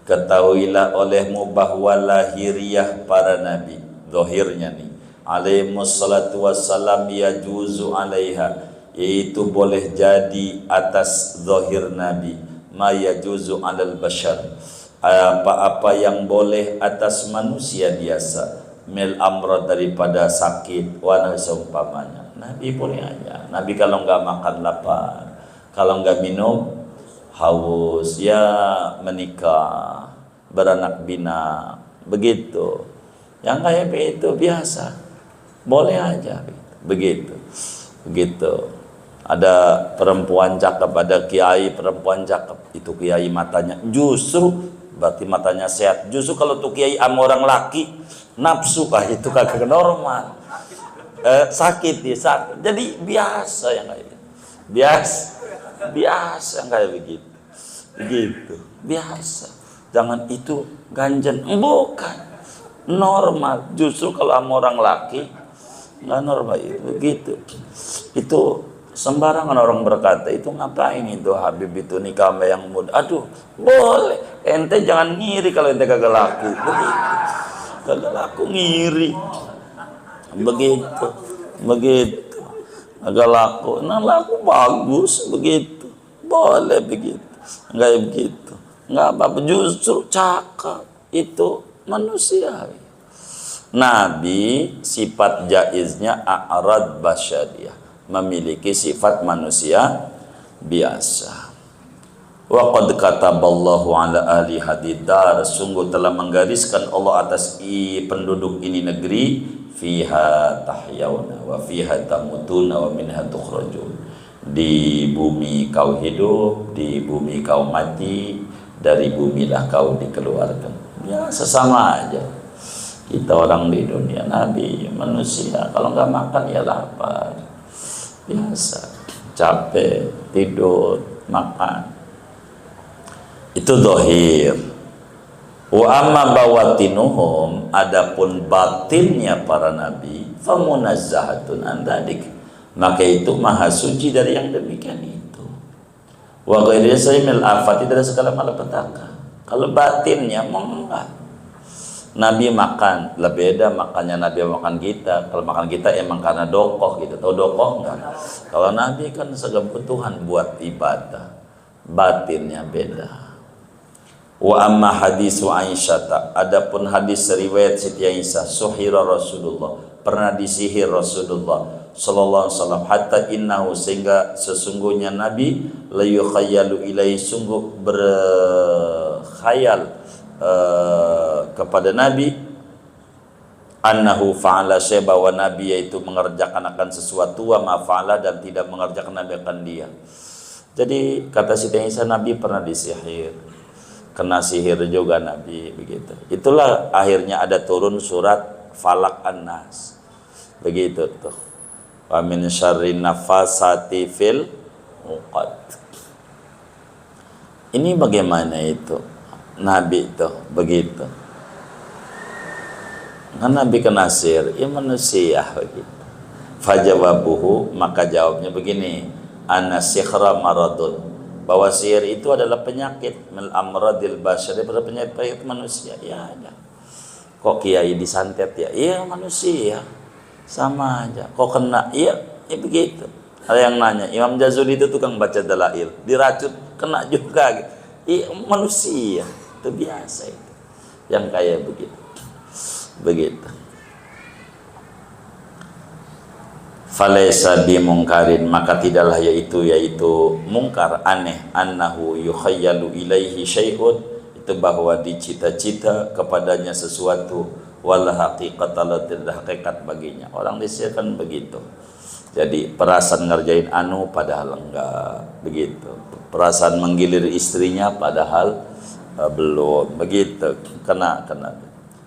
ketahuilah olehmu bahwa lahiriah para nabi, zahirnya nih, alaihimus salatu wassalam, yajuzu alaiha, yaitu boleh jadi atas zahir nabi, ma yajuzu alal bashar, apa-apa yang boleh atas manusia biasa, mil amrad, daripada sakit, wana seumpamanya. Nabi boleh aja. Nabi kalau nggak makan lapar, kalau nggak minum haus, ya menikah, beranak bina, begitu. Yang kayak begitu biasa, boleh aja begitu. Ada perempuan cakep, ada kiai perempuan cakep, itu kiai matanya justru berarti matanya sehat. Justru kalau tuh kiai sama orang laki nafsu, itu kagak normal, sakit ya sakit. Jadi biasa yang kayak gitu, biasa yang kayak begitu biasa. Jangan itu ganjen, bukan normal. Justru kalau sama orang laki nggak normal itu begitu. Itu sembarangan orang berkata, itu ngapain itu Habib itu nikah sama yang muda. Aduh, boleh. Ente jangan ngiri kalau ente kagak laku. Begitu. Kagak laku ngiri. Begitu. Begitu. Kagak laku. Nah, laku bagus begitu. Boleh begitu. Enggak begitu. Enggak apa-apa, justru cakap. Itu manusiawi. Nabi sifat jaiznya a'rad basyariyah, memiliki sifat manusia biasa. Wa qad kataballahu ala ahli hadidar, sungguh telah menggariskan Allah atas penduduk ini negeri, fiha tahyawna wa fiha tamutuna wa minha tukhrajun. Di bumi kau hidup, di bumi kau mati, dari bumilah kau dikeluarkan. Ya, sesama aja. Kita orang di dunia, Nabi manusia, kalau nggak makan ya lapar, biasa, capek, tidur, makan. Itu zahir. Wa amma bawatinuhum, adapun batinnya para nabi, famunazzahatun an dzalik, maka itu maha suci dari yang demikian itu. Wa ghairi saimil afati, dari segala malapetaka. Kalau batinnya enggak. Nabi makan, lah beda makannya Nabi makan kita. Kalau makan kita emang karena dokoh gitu. Tahu dokoh enggak? Kalau Nabi kan sekebutuhan buat ibadah, batinnya beda. Wa amma hadisu Aisyah, adapun hadis riwayat Siti Aisyah, suhira Rasulullah, pernah disihir Rasulullah sallallahu alaihi wasallam, hatta innahu, sehingga sesungguhnya Nabi la yukhayyalu ilaihi, sungguh berkhayal kepada Nabi, annahu fa'ala syai', bahwa Nabi yaitu mengerjakan akan sesuatu, wa ma fa'ala, dan tidak mengerjakan Nabi akan dia. Jadi kata Siti Aisyah, Nabi pernah disihir, kena sihir juga Nabi begitu. Itulah akhirnya ada turun surat Falak An-Nas. Begitu tuh. Wa min syarri nafasati fil uqad. Ini bagaimana itu? Nabi itu begitu. Nah, Nabi kena sihir, ya manusia begitu. Fajawabuhu, maka jawabnya begini, anna sihra maradun, bahwa sihir itu adalah penyakit, mil amradil basyar, daripada penyakit manusia. Ya ada. Kok kiai disantet ya? Iya manusia, sama aja. Kok kena? Iya, ya begitu. Ada yang nanya, Imam Jazuli itu tukang baca dalail, diracun, kena juga gitu. Iya manusia, itu biasa itu. Yang kayak begitu. Begitu. Falaisa bimungkarin, maka tidaklah yaitu mungkar, aneh, annahu yukhayyalu ilaihi syai'un, itu bahwa dicita-cita kepadanya sesuatu, wal haqiqata, tidak hakikat baginya. Orang disihirkan begitu. Jadi perasaan ngerjain anu padahal enggak begitu. Perasaan menggilir istrinya padahal belum begitu. Kena.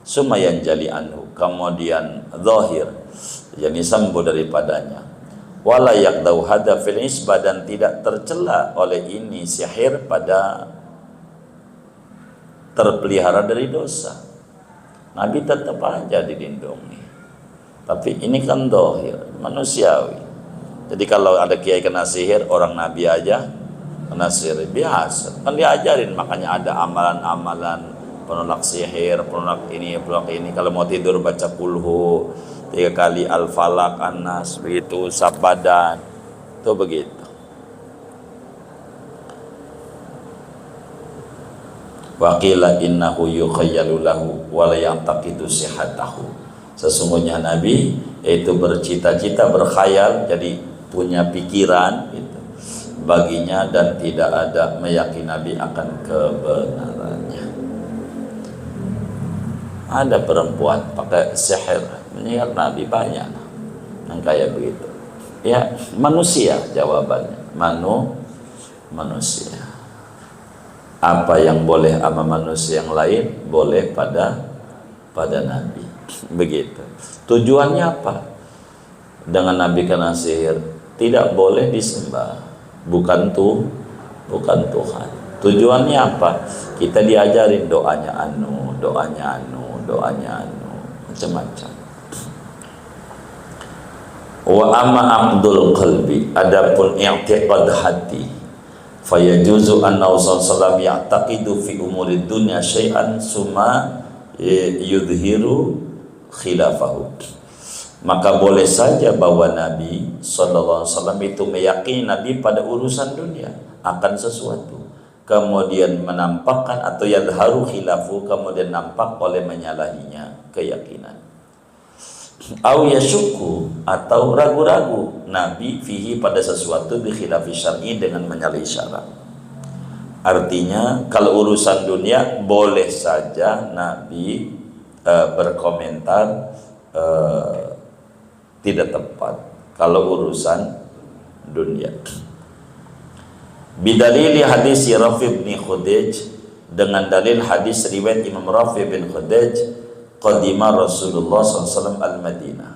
Sumayan jali anu, kemudian zahir, jadi sembuh daripadanya. Wala yaqdau hada fil isbah, dan tidak tercela oleh ini sihir pada terpelihara dari dosa. Nabi tetap aja dilindungi. Tapi ini kan zahir, manusiawi. Jadi kalau ada kiai kena sihir, orang Nabi aja kena sihir biasa. Kan diajarin, makanya ada amalan-amalan penolak sihir, penolak ini. Kalau mau tidur baca kulhu 3 kali, al-falak, an-nas, begitu, sabadan, itu begitu. Wa qila innahu yukhayyalu lahu wa la yantaqidu sihhatahu. Sesungguhnya Nabi yaitu bercita-cita, berkhayal, jadi punya pikiran gitu, baginya, dan tidak ada meyakini Nabi akan kebenarannya. Ada perempuan pakai sihir menyihir Nabi, banyak yang kayak begitu. Ya manusia, jawabannya manusia. Apa yang boleh sama manusia yang lain boleh pada Nabi. Begitu. Tujuannya apa? Dengan Nabi kena sihir, tidak boleh disembah, bukan Tuhan. Tujuannya apa? Kita diajarin doanya anu. macam-macam. Wa amma aqdul qalbi, adapun i'tiqad hati, fayajuzu anna sallallahu ya'taqidu fi umuri dunya syai'an summa yudhiru khilafahu. Maka boleh saja bahwa Nabi sallallahu alaihi wasallam itu meyakini Nabi pada urusan dunia akan sesuatu, kemudian menampakkan atau yadharu khilafu, kemudian nampak oleh menyalahinya keyakinan. Au yashukku, atau ragu-ragu Nabi fihi pada sesuatu bi khilafi syar'i, dengan menyalahi syarak. Artinya kalau urusan dunia boleh saja Nabi berkomentar tidak tepat kalau urusan dunia. Bidalili hadis Rafi bin Khudej, dengan dalil hadis riwayat Imam Rafi bin Khudej, qadima Rasulullah SAW al-Madinah,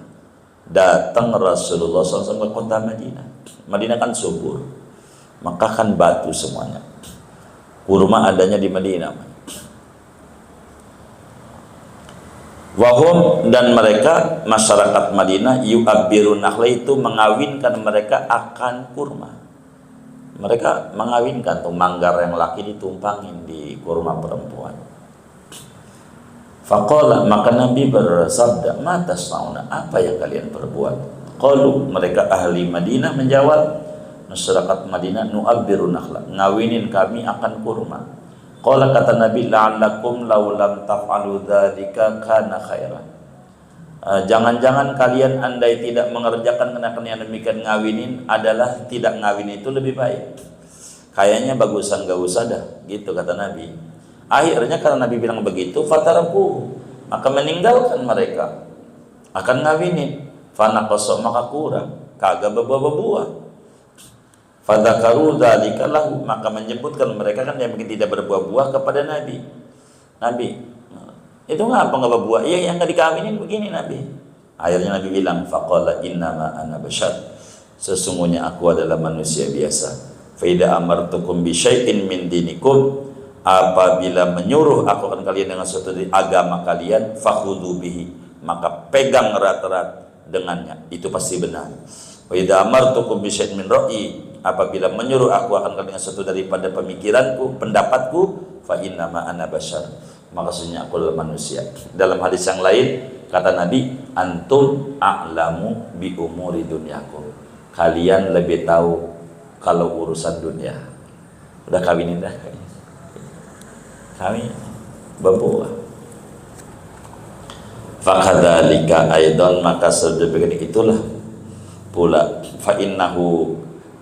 datang Rasulullah SAW ke kota Madinah. Madinah kan subur, maka kan batu semuanya, kurma adanya di Madinah. Wahum, dan mereka masyarakat Madinah, yu'abbirun nakhla, itu mengawinkan mereka akan kurma. Mereka mengawinkan tuh manggar yang laki ditumpangin di kurma perempuan. Faqala, maka Nabi bersabda, ma tasnauna, apa yang kalian perbuat? Qalu, mereka ahli Madinah menjawab, masyarakat Madinah, nu'abbiru nakhla, ngawinin kami akan kurma. Qala, kata Nabi, la'allakum law lam taf'alu dzalika kana khairan. Jangan-jangan kalian andai tidak mengerjakan kenakan yang demikian ngawinin, adalah tidak ngawin itu lebih baik. Kayaknya bagusan gak usah dah, gitu kata Nabi. Akhirnya karena Nabi bilang begitu, fataraku, maka meninggalkan mereka akan ngawinin. Fanaqasa, maka kurang, kagak berbuah-buah. Fadzakaru dzalika lahu, maka menyebutkan mereka kan yang mungkin tidak berbuah-buah kepada Nabi. Nabi, itu ngapa nggak berbuah? Iya, yang nggak dikawinin begini Nabi. Akhirnya Nabi bilang, faqala innama ana bashar, sesungguhnya aku adalah manusia biasa. Fa idza amartukum bi syai'in min dinikum, apabila menyuruh aku akan kalian dengan suatu dari agama kalian, fakhudhu bihi, maka pegang erat-erat dengannya, itu pasti benar. Wa idza amartukum bi syai'in min ra'yi, apabila menyuruh aku akan kalian dengan sesuatu daripada pemikiranku, pendapatku, fa innama ana bashar, maksudnya aku adalah manusia. Dalam hadis yang lain kata Nabi, antum a'lamu bi umuri dunyakum, kalian lebih tahu kalau urusan dunia. Udah kawinin dah kami berbuah. Fakadzalika aidan, maka sedemikian itulah pula, fa innahu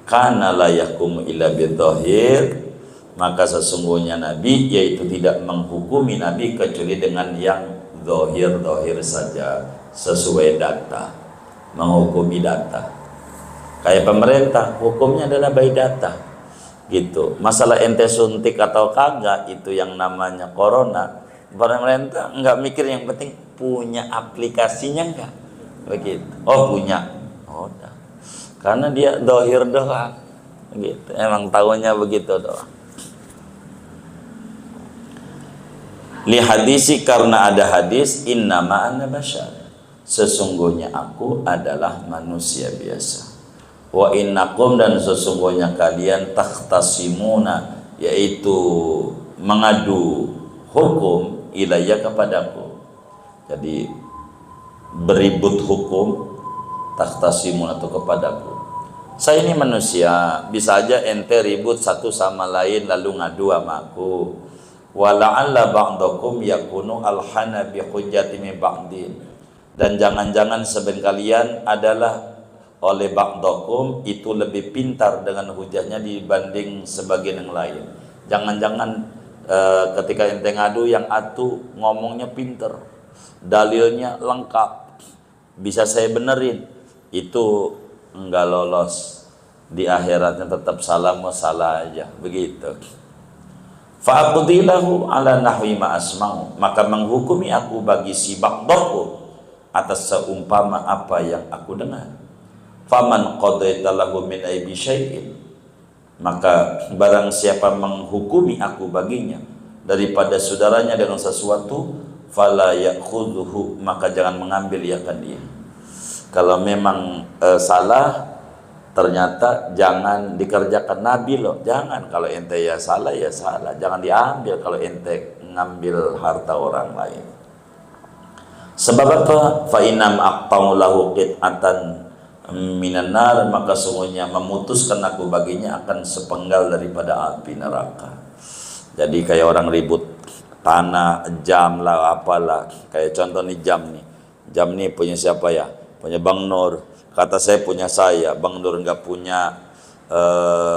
kana la yakum illa bidhahir, maka sesungguhnya Nabi yaitu tidak menghukumi Nabi kecuali dengan yang zahir saja, sesuai data, menghukumi data. Kayak pemerintah, hukumnya adalah by data, gitu. Masalah ente suntik atau kagak itu yang namanya corona, pemerintah nggak mikir, yang penting punya aplikasinya nggak, begitu. Oh punya, oh udah, karena dia dohir doang, gitu. Emang tahunya begitu doang. Li hadisi, karena ada hadis, innama ana bashar, sesungguhnya aku adalah manusia biasa. Wa innakum, dan sesungguhnya kalian, takhtasimuna, yaitu mengadu hukum, ilayya, kepadaku. Jadi beribut hukum, takhtasimuna itu kepadaku. Saya ini manusia, bisa aja ente ribut satu sama lain lalu ngadu sama aku. Wa la'alla ba'dakum yakunu alhana bi hujjati min ba'din, dan jangan-jangan sebagian kalian adalah oleh ba'dakum itu lebih pintar dengan hujahnya dibanding sebagian yang lain. Jangan-jangan ketika ente ngadu, yang atu ngomongnya pinter, dalilnya lengkap, bisa saya benerin, itu enggak lolos, di akhiratnya tetap salah aja, begitu. Fa'aqdilahu ala nahwi ma asma'u, maka menghukumi aku bagi si ba'dakum atas seumpama apa yang aku dengar. Faman qadaita lahu min aibi syai'in, maka barang siapa menghukumi aku baginya daripada saudaranya dengan sesuatu, fala ya'khudhuhu, maka jangan mengambil ya kan dia. Kalau memang salah, ternyata jangan dikerjakan. Nabi loh, jangan. Kalau ente ya salah, jangan diambil kalau ente ngambil harta orang lain. Sebab apa? Fa inam aqta'u lahu qit'atan minan nar, maka sungguhnya memutuskan aku baginya akan sepenggal daripada api neraka. Jadi kayak orang ribut tanah, jam lah, apalah. Kayak contoh nih jam nih punya siapa ya? Punya Bang Nur. Kata saya punya saya, Bang Nur nggak punya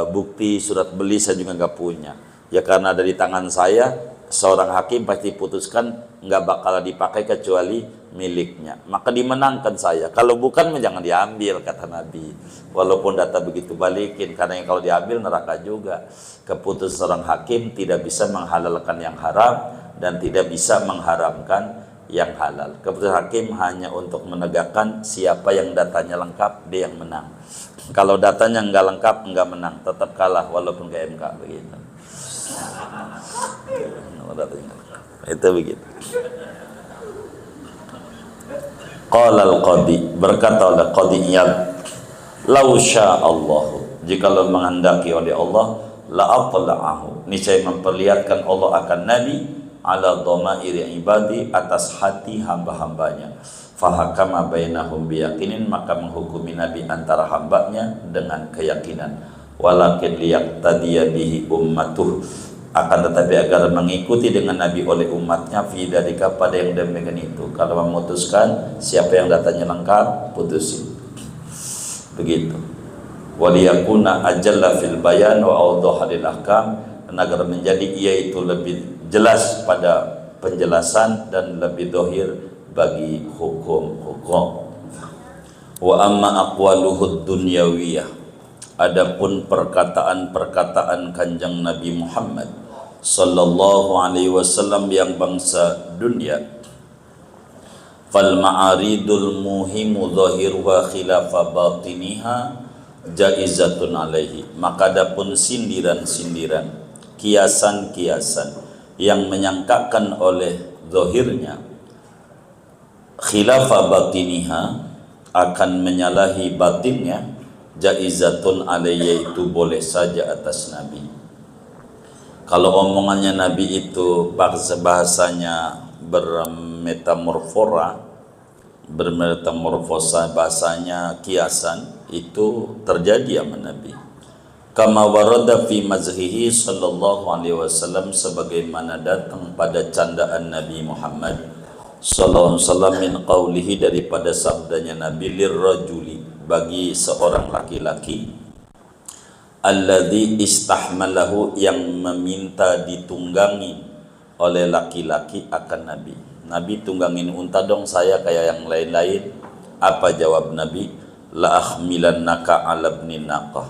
bukti surat beli, saya juga nggak punya. Ya karena dari tangan saya, seorang hakim pasti putuskan nggak bakal dipakai kecuali miliknya. Maka dimenangkan saya. Kalau bukan jangan diambil, kata Nabi. Walaupun data begitu balikin, karena yang kalau diambil neraka juga. Keputusan seorang hakim tidak bisa menghalalkan yang haram dan tidak bisa mengharamkan yang halal. Keputusan hakim hanya untuk menegakkan siapa yang datanya lengkap, dia yang menang. Kalau datanya nggak lengkap, nggak menang, tetap kalah walaupun ke MK begitu. Itu begitu. Qala al-qadi, berkata oleh Qadi Iyad, "Lau sya'allahu, jikalau menghendaki oleh Allah, la atla'ahu, niscaya memperlihatkan Allah akan Nabi ala dhamairi ibadi, atas hati hamba-hambanya, fahakama bainahum biyaqinin, maka menghukumi Nabi antara hambanya dengan keyakinan, walakin liyaqtadiya bihi ummatuh, akan tetapi agar mengikuti dengan Nabi oleh umatnya, fi dzalika, pada yang demikian itu. Kalau memutuskan siapa yang datanya lengkap, putusin begitu. Waliyakuna ajalla fil bayan wa awdaha lil ahkam, agar menjadi ia itu lebih jelas pada penjelasan dan lebih dohir bagi hukum-hukum. Wa amma aqwaluhud dunyawiyah, adapun perkataan-perkataan kanjeng Nabi Muhammad sallallahu alaihi wasallam yang bangsa dunia, fal ma'aridul muhimu zahiruha khilafa batiniha jaizatun alaihi, maka adapun sindiran-sindiran, kiasan-kiasan yang menyangkakan oleh zahirnya khilafa batiniha, akan menyalahi batinnya, jaizatun alaihi, itu boleh saja atas Nabi. Kalau omongannya Nabi itu bahasanya bermetamorfosa, bahasanya kiasan, itu terjadi sama Nabi. Kama warada fi mazhihi sallallahu alaihi wasallam, sebagaimana datang pada candaan Nabi Muhammad sallallahu alaihi wasallam, min qaulihi, daripada sabdanya Nabi, lirrajuli, bagi seorang laki-laki, alladzi istahmalahu, yang meminta ditunggangi oleh laki-laki akan Nabi. Nabi, tunggangin unta dong saya kayak yang lain-lain. Apa jawab Nabi? La ahmilannaka ala ibni naqah,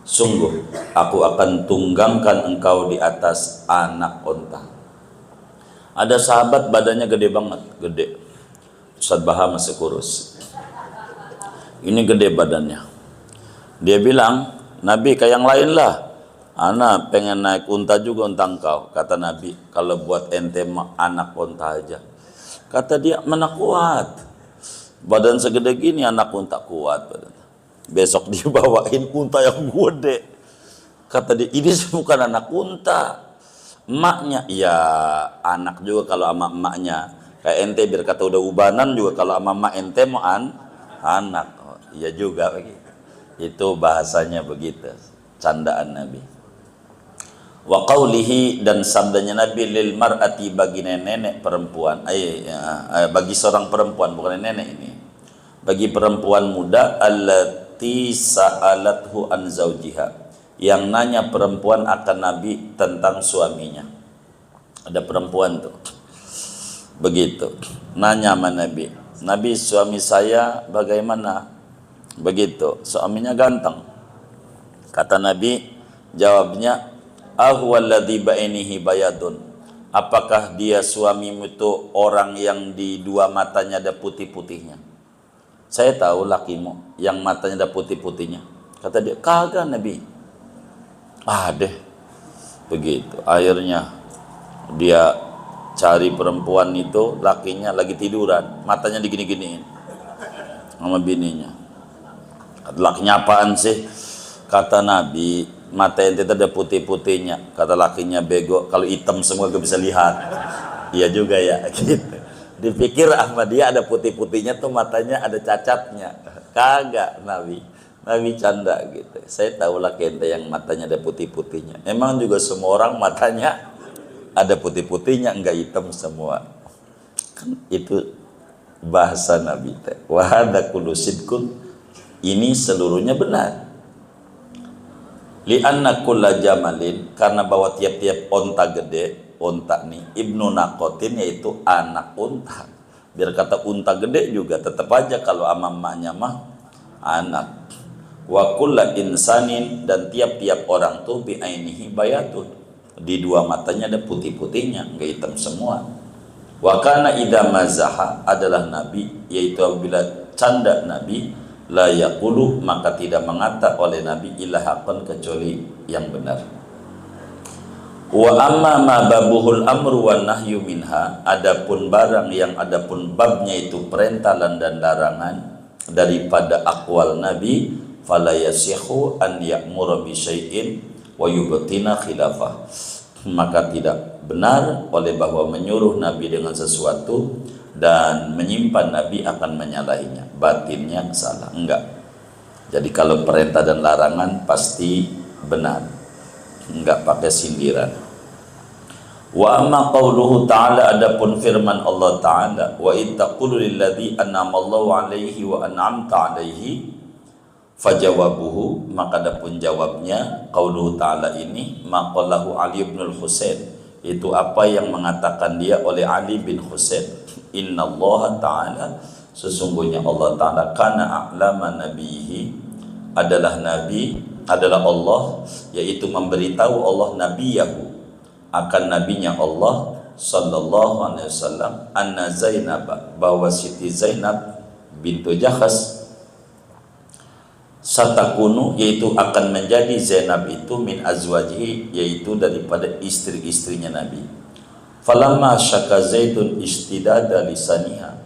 sungguh aku akan tunggangkan engkau di atas anak unta. Ada sahabat badannya gede banget, gede. Ustaz Baha masih kurus, ini gede badannya. Dia bilang, Nabi kayak yang lain lah, ana pengen naik unta juga, unta engkau. Kata Nabi, kalau buat ente anak unta aja. Kata dia, mana kuat, badan segede gini anak unta kuat badan. Besok dibawain unta yang gede. Kata dia, ini bukan anak unta, emaknya. Ya anak juga kalau sama emaknya. Kayak ente biar kata udah ubanan juga, kalau sama emak ente mau anak. Oh, iya juga begitu. Itu bahasanya begitu, candaan Nabi. Wa qaulihi, dan sabdanya Nabi, lil mar'ati, bagi nenek perempuan, bagi seorang perempuan, bukan nenek ini, bagi perempuan muda, allati sa'alathu an zaujiha, yang nanya perempuan akan Nabi tentang suaminya. Ada perempuan tuh begitu nanya sama Nabi, Nabi, suami saya bagaimana? Begitu, suaminya ganteng. Kata Nabi, jawabnya, ahwaladzi bainihi bayadun, apakah dia suamimu itu orang yang di dua matanya ada putih-putihnya? Saya tahu lakimu yang matanya ada putih-putihnya. Kata dia, kagak Nabi. Deh begitu. Akhirnya dia cari perempuan itu, lakinya lagi tiduran, matanya digini-giniin sama bininya. Lakinya apaan sih? Kata Nabi, mata ente ada putih-putihnya. Kata lakinya, bego, kalau hitam semua gak bisa lihat. Iya juga ya, gitu. Dipikir Ahmadiyah ada putih-putihnya tuh matanya ada cacatnya. Kagak, Nabi canda gitu. Saya tahu laki ente yang matanya ada putih-putihnya. Emang juga semua orang matanya ada putih-putihnya, enggak hitam semua. Kan itu bahasa Nabi teh. Wa hadza kullu sidqun, ini seluruhnya benar. Li'anna kulla jamalin, karena bahwa tiap-tiap onta gede, onta nih ibnu nakotin, yaitu anak unta. Biar kata unta gede juga tetap aja kalau ama emaknya mah anak. Wa kulla insanin, dan tiap-tiap orang tuh bi ainihi bayatun, di dua matanya ada putih-putihnya, enggak hitam semua. Wa kana idza mazaha, adalah Nabi, yaitu apabila canda Nabi, la yaqulu, maka tidak mengata oleh Nabi illa haqqan, kecuali yang benar. Wa amma ma babuhul amru wan nahyu minha, adapun barang yang adapun babnya itu perintah dan larangan daripada aqwal Nabi, fala yasihu an ya'mura bi syai'in wa yubtina khilafah, maka tidak benar oleh bahwa menyuruh Nabi dengan sesuatu dan menyimpan Nabi akan menyalahinya, batinnya salah, enggak. Jadi kalau perintah dan larangan pasti benar, enggak pakai sindiran. Wa amma qauluhu ta'ala, adapun firman Allah Ta'ala, wa ittaqulu lilladzi an'amallahu 'alaihi wa an'amta 'alaihi fajawabuhu, maka adapun jawabnya qauluhu Ta'ala ini maqalahu Ali bin Husain, itu apa yang mengatakan dia oleh Ali bin Husain. Inna Allah Ta'ala, sesungguhnya Allah Ta'ala, kana a'lama nabihi, adalah Nabi, adalah Allah, yaitu memberitahu Allah nabiyahu, akan nabinya Allah sallallahu alaihi wasallam, anna Zainab, bahwa Siti Zainab bintu Jahas, satakunu, yaitu akan menjadi Zainab itu min azwajihi, yaitu daripada istri-istrinya Nabi. Falamma syaka Zaidun istidada lisaniha,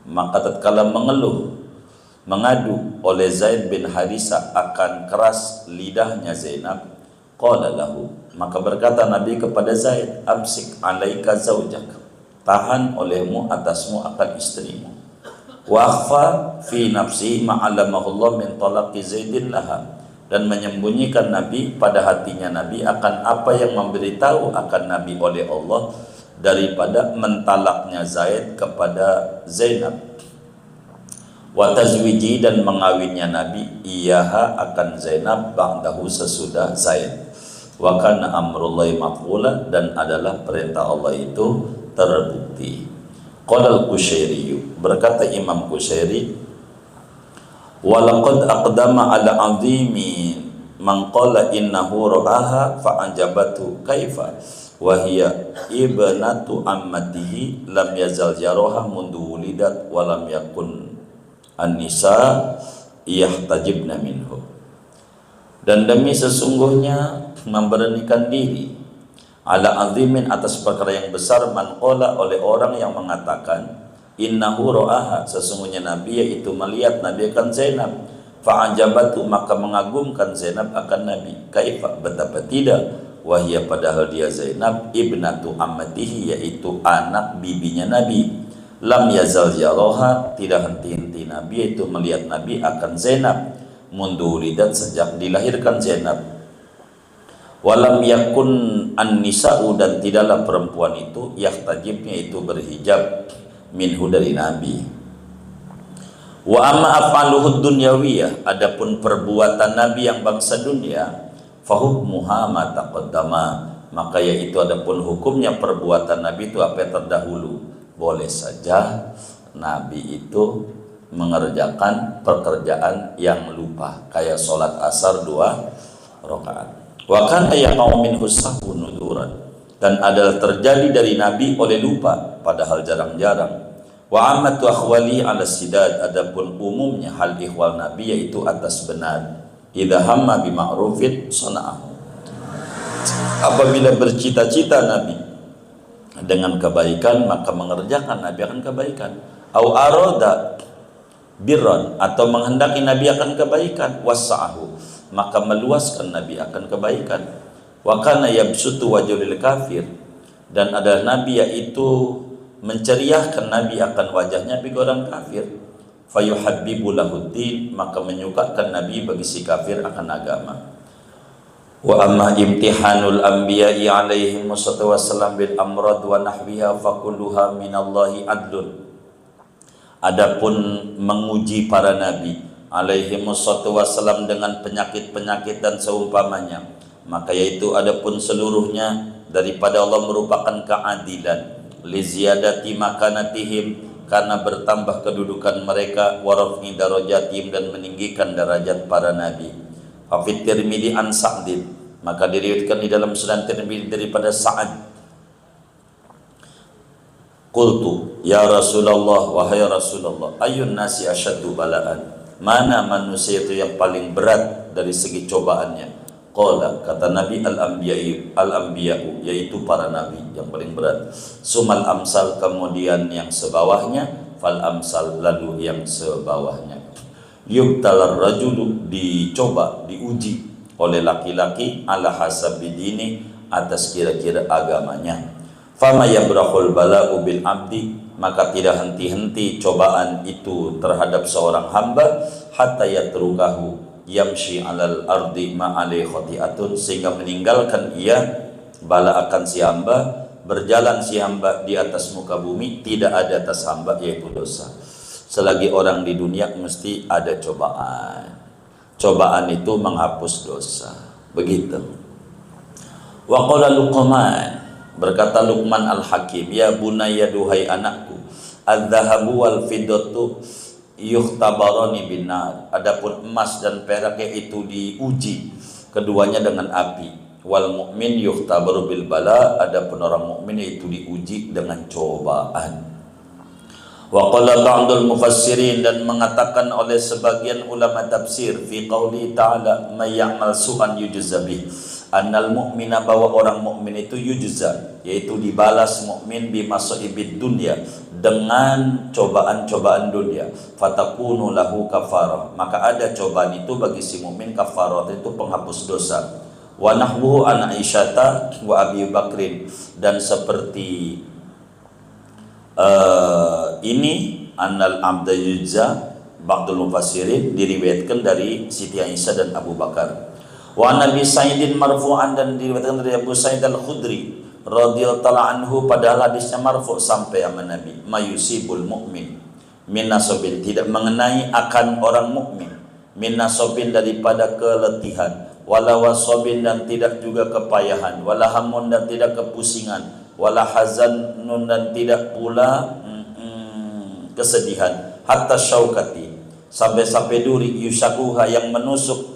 maka tatkala mengadu oleh Zaid bin Harisa akan keras lidahnya Zainab, qala lahu, maka berkata Nabi kepada Zaid, amsik alaika zaujak, tahan olehmu atasmu akan istrimu. Wa akhfa fi nafsihi ma'alamahullah min talaqi Zaidin laha, dan menyembunyikan Nabi pada hatinya Nabi akan apa yang memberitahu akan Nabi oleh Allah daripada mentalaknya Zaid kepada Zainab. Wa tazwiji, dan mengawinnya Nabi iyaha akan Zainab ba'dahu, sesudah Zaid. Wa kana amrullahi maqbula, dan adalah perintah Allah itu terbukti. Qala al-Qushairi, berkata Imam Qushairi, walaqad aqdama ala azimi man qala innahu ra'aha fa'ajabatu kaifa wa hiya ibnatu ammatihi lam yazal jaroha mundu wulidat wa lam yakun an-nisa yahtajibna minhu. Dan demi sesungguhnya memberanikan diri ala azimin, atas perkara yang besar, man qala, oleh orang yang mengatakan innahu ra'aha, sesungguhnya Nabi, yaitu melihat Nabi akan Zainab, fa'ajabatu, maka mengagumkan Zainab akan Nabi, kaifa, betapa tidak, wahia, padahal dia Zainab ibnatu ammatihi, yaitu anak bibinya Nabi, lam yazal yaroha, tidak henti-henti Nabi yaitu melihat Nabi akan Zainab, mundu lidat, sejak dilahirkan Zainab, walam yakun an-nisa'u, dan tidaklah perempuan itu yahtajibnya, itu berhijab, minhu, dari Nabi. Wa amma af'aluhud dunyawiyah, adapun perbuatan Nabi yang bangsa dunia, fahukmuha ma taqaddama, maka yaitu adapun hukumnya perbuatan Nabi itu apa yang terdahulu. Boleh saja Nabi itu mengerjakan pekerjaan yang lupa, kayak sholat asar 2 rakaat. Wa kana yaqau minhu sahwu nuduran, dan adalah terjadi dari Nabi oleh lupa, padahal jarang-jarang. Wa ammatu akhwali ala sidad, adapun umumnya hal ihwal Nabi yaitu atas benar. Idza hamma bi ma'rufin sana'ahu, apabila bercita-cita Nabi dengan kebaikan, maka mengerjakan Nabi akan kebaikan. Au arada birran, atau menghendaki Nabi akan kebaikan, wasa'ahu, maka meluaskan Nabi akan kebaikan. Wa kana yabsutu wajhul kafir, dan adalah Nabi yaitu menceriahkan Nabi akan wajahnya bagi orang kafir. Fayuhabbibu lahuddin, maka menyukakan Nabi bagi si kafir akan agama. Wa amma imtihanul anbiya'i alaihi wassalam bil amrad wa nahwiha fakulluha minallahi adlun. Adapun menguji para nabi alaihi wassalam dengan penyakit-penyakit dan seumpamanya, maka yaitu adapun seluruhnya daripada Allah merupakan keadilan. Li ziyadati makanatihim, karena bertambah kedudukan mereka, wa raf'i darajatihim, dan meninggikan derajat para nabi. Fa fit Tirmidzi an Sa'din, maka diriwayatkan di dalam Sunan Tirmidzi daripada Sa'ad. Qultu ya Rasulullah, wahai Rasulullah, ayyun nasi asyaddu bala'an, mana manusia itu yang paling berat dari segi cobaannya? Qala, kata Nabi, al-anbiya'u, yaitu para nabi yang paling berat. Sumal amsal, kemudian yang sebawahnya, fal amsal, lalu yang sebawahnya. Yubtalar rajulu, dicoba, diuji oleh laki-laki, ala hasabi dini, atas kira-kira agamanya. Fama yabrahul bala'u bil abdi, maka tidak henti-henti cobaan itu terhadap seorang hamba, hatta yatrukahu yamshi alal ardi ma'alai khoti'atun, sehingga meninggalkan ia bala akan si hamba, berjalan si hamba di atas muka bumi, tidak ada atas hamba yaitu dosa. Selagi orang di dunia mesti ada cobaan. Cobaan itu menghapus dosa. Begitu. Wa qala Luqman, berkata Luqman al-Hakim, ya bunayya, duhai anakku, adz-dzahabu wal fiddatu yukhtabarani binar, adapun emas dan perak itu diuji keduanya dengan api. Wal mukmin yukhtabaru bil bala, adapun orang mukmin itu diuji dengan cobaan. Wa qala ba'dul mufassirin, dan mengatakan oleh sebagian ulama tafsir, fi qauli ta'ala may ya'mal su'an yujza bih, annal mu'mina, bahwa orang mukmin itu yujza, yaitu dibalas mukmin bimasaibid dunya, dengan cobaan-cobaan dunia. Fatakunu lahu kafarah, maka ada cobaan itu bagi si mukmin, kafarah itu penghapus dosa. Wa nahwu an Aisyata wa Abi Bakrin, dan seperti ini annal abda yujza, ba'dul mufassirin diriwayatkan dari Siti Aisyah dan Abu Bakar. Wa Nabi Sa'idin marfu'an, dan diriwayatkan dari Abu Sa'id al-Khudri radhiyallahu anhu, padahal hadisnya marfu' sampai sama Nabi, mayusibul mu'min min nasobin, tidak mengenai akan orang mukmin, min nasobin, daripada keletihan, wala wasobin, dan tidak juga kepayahan, wala hamun, dan tidak kepusingan, wala hazanun, dan tidak pula kesedihan, hatta syaukati, sampai duri, yusakuha, yang menusuk,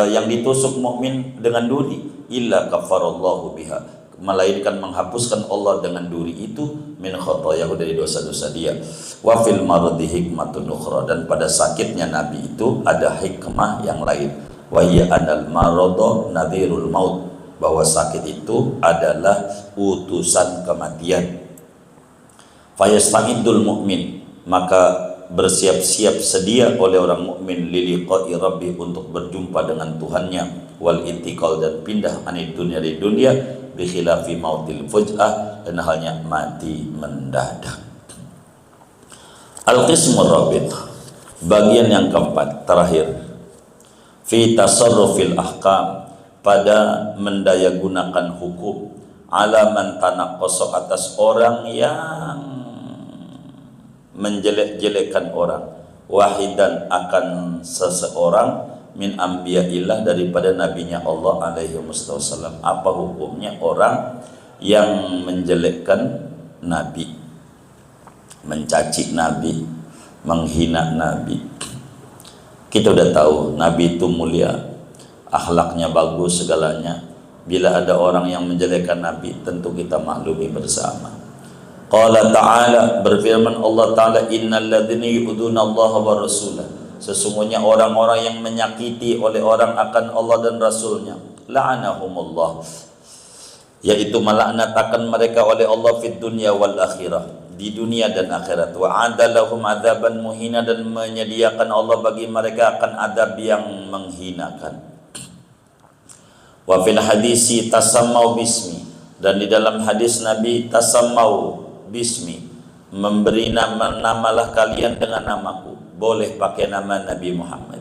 yang ditusuk mukmin dengan duri, illa kafarallahu biha, melainkan menghapuskan Allah dengan duri itu, min khotoyahu, dari dosa-dosa dia. Wa fil maradi hikmatun ukhra, dan pada sakitnya Nabi itu ada hikmah yang lain. Wa hiya anal marada nadhirul maut, bahwa sakit itu adalah utusan kematian. Fayasta'idul mu'min, maka bersiap-siap sedia oleh orang mukmin, liliqa'i rabbi, untuk berjumpa dengan Tuhannya, wal intiqal, dan pindah anid dunya, dari dunia, bi khilafi mautil fuj'ah, dan halnya mati mendadak. Al-qismur rabi', bagian yang keempat, terakhir, fi tasarrufil ahkam, pada mendayagunakan hukum, ala man tanaqqasa, atas orang yang menjelek-jelekkan orang, wahidan, akan seseorang, min anbiya'illah, daripada nabinya Allah alaihi wasallam. Apa hukumnya orang yang menjelekkan nabi, mencaci nabi, menghina nabi? Kita udah tahu nabi itu mulia, akhlaknya bagus, segalanya. Bila ada orang yang menjelekkan nabi, tentu kita maklumi bersama. Qala ta'ala, berfirman Allah ta'ala, innal ladzina yu'dzuna Allah wa rasulah, sesungguhnya orang-orang yang menyakiti oleh orang akan Allah dan Rasulnya, la'anahumullah, yaitu melaknat akan mereka oleh Allah fid dunya wal akhirah, di dunia dan akhirat. Wa adalahum adzaban muhina, dan menyediakan Allah bagi mereka akan adab yang menghinakan. Wa fil hadisi tasammau bismi, dan di dalam hadis Nabi tasammau bismi, memberi namalah kalian dengan namaku, boleh pakai nama Nabi Muhammad.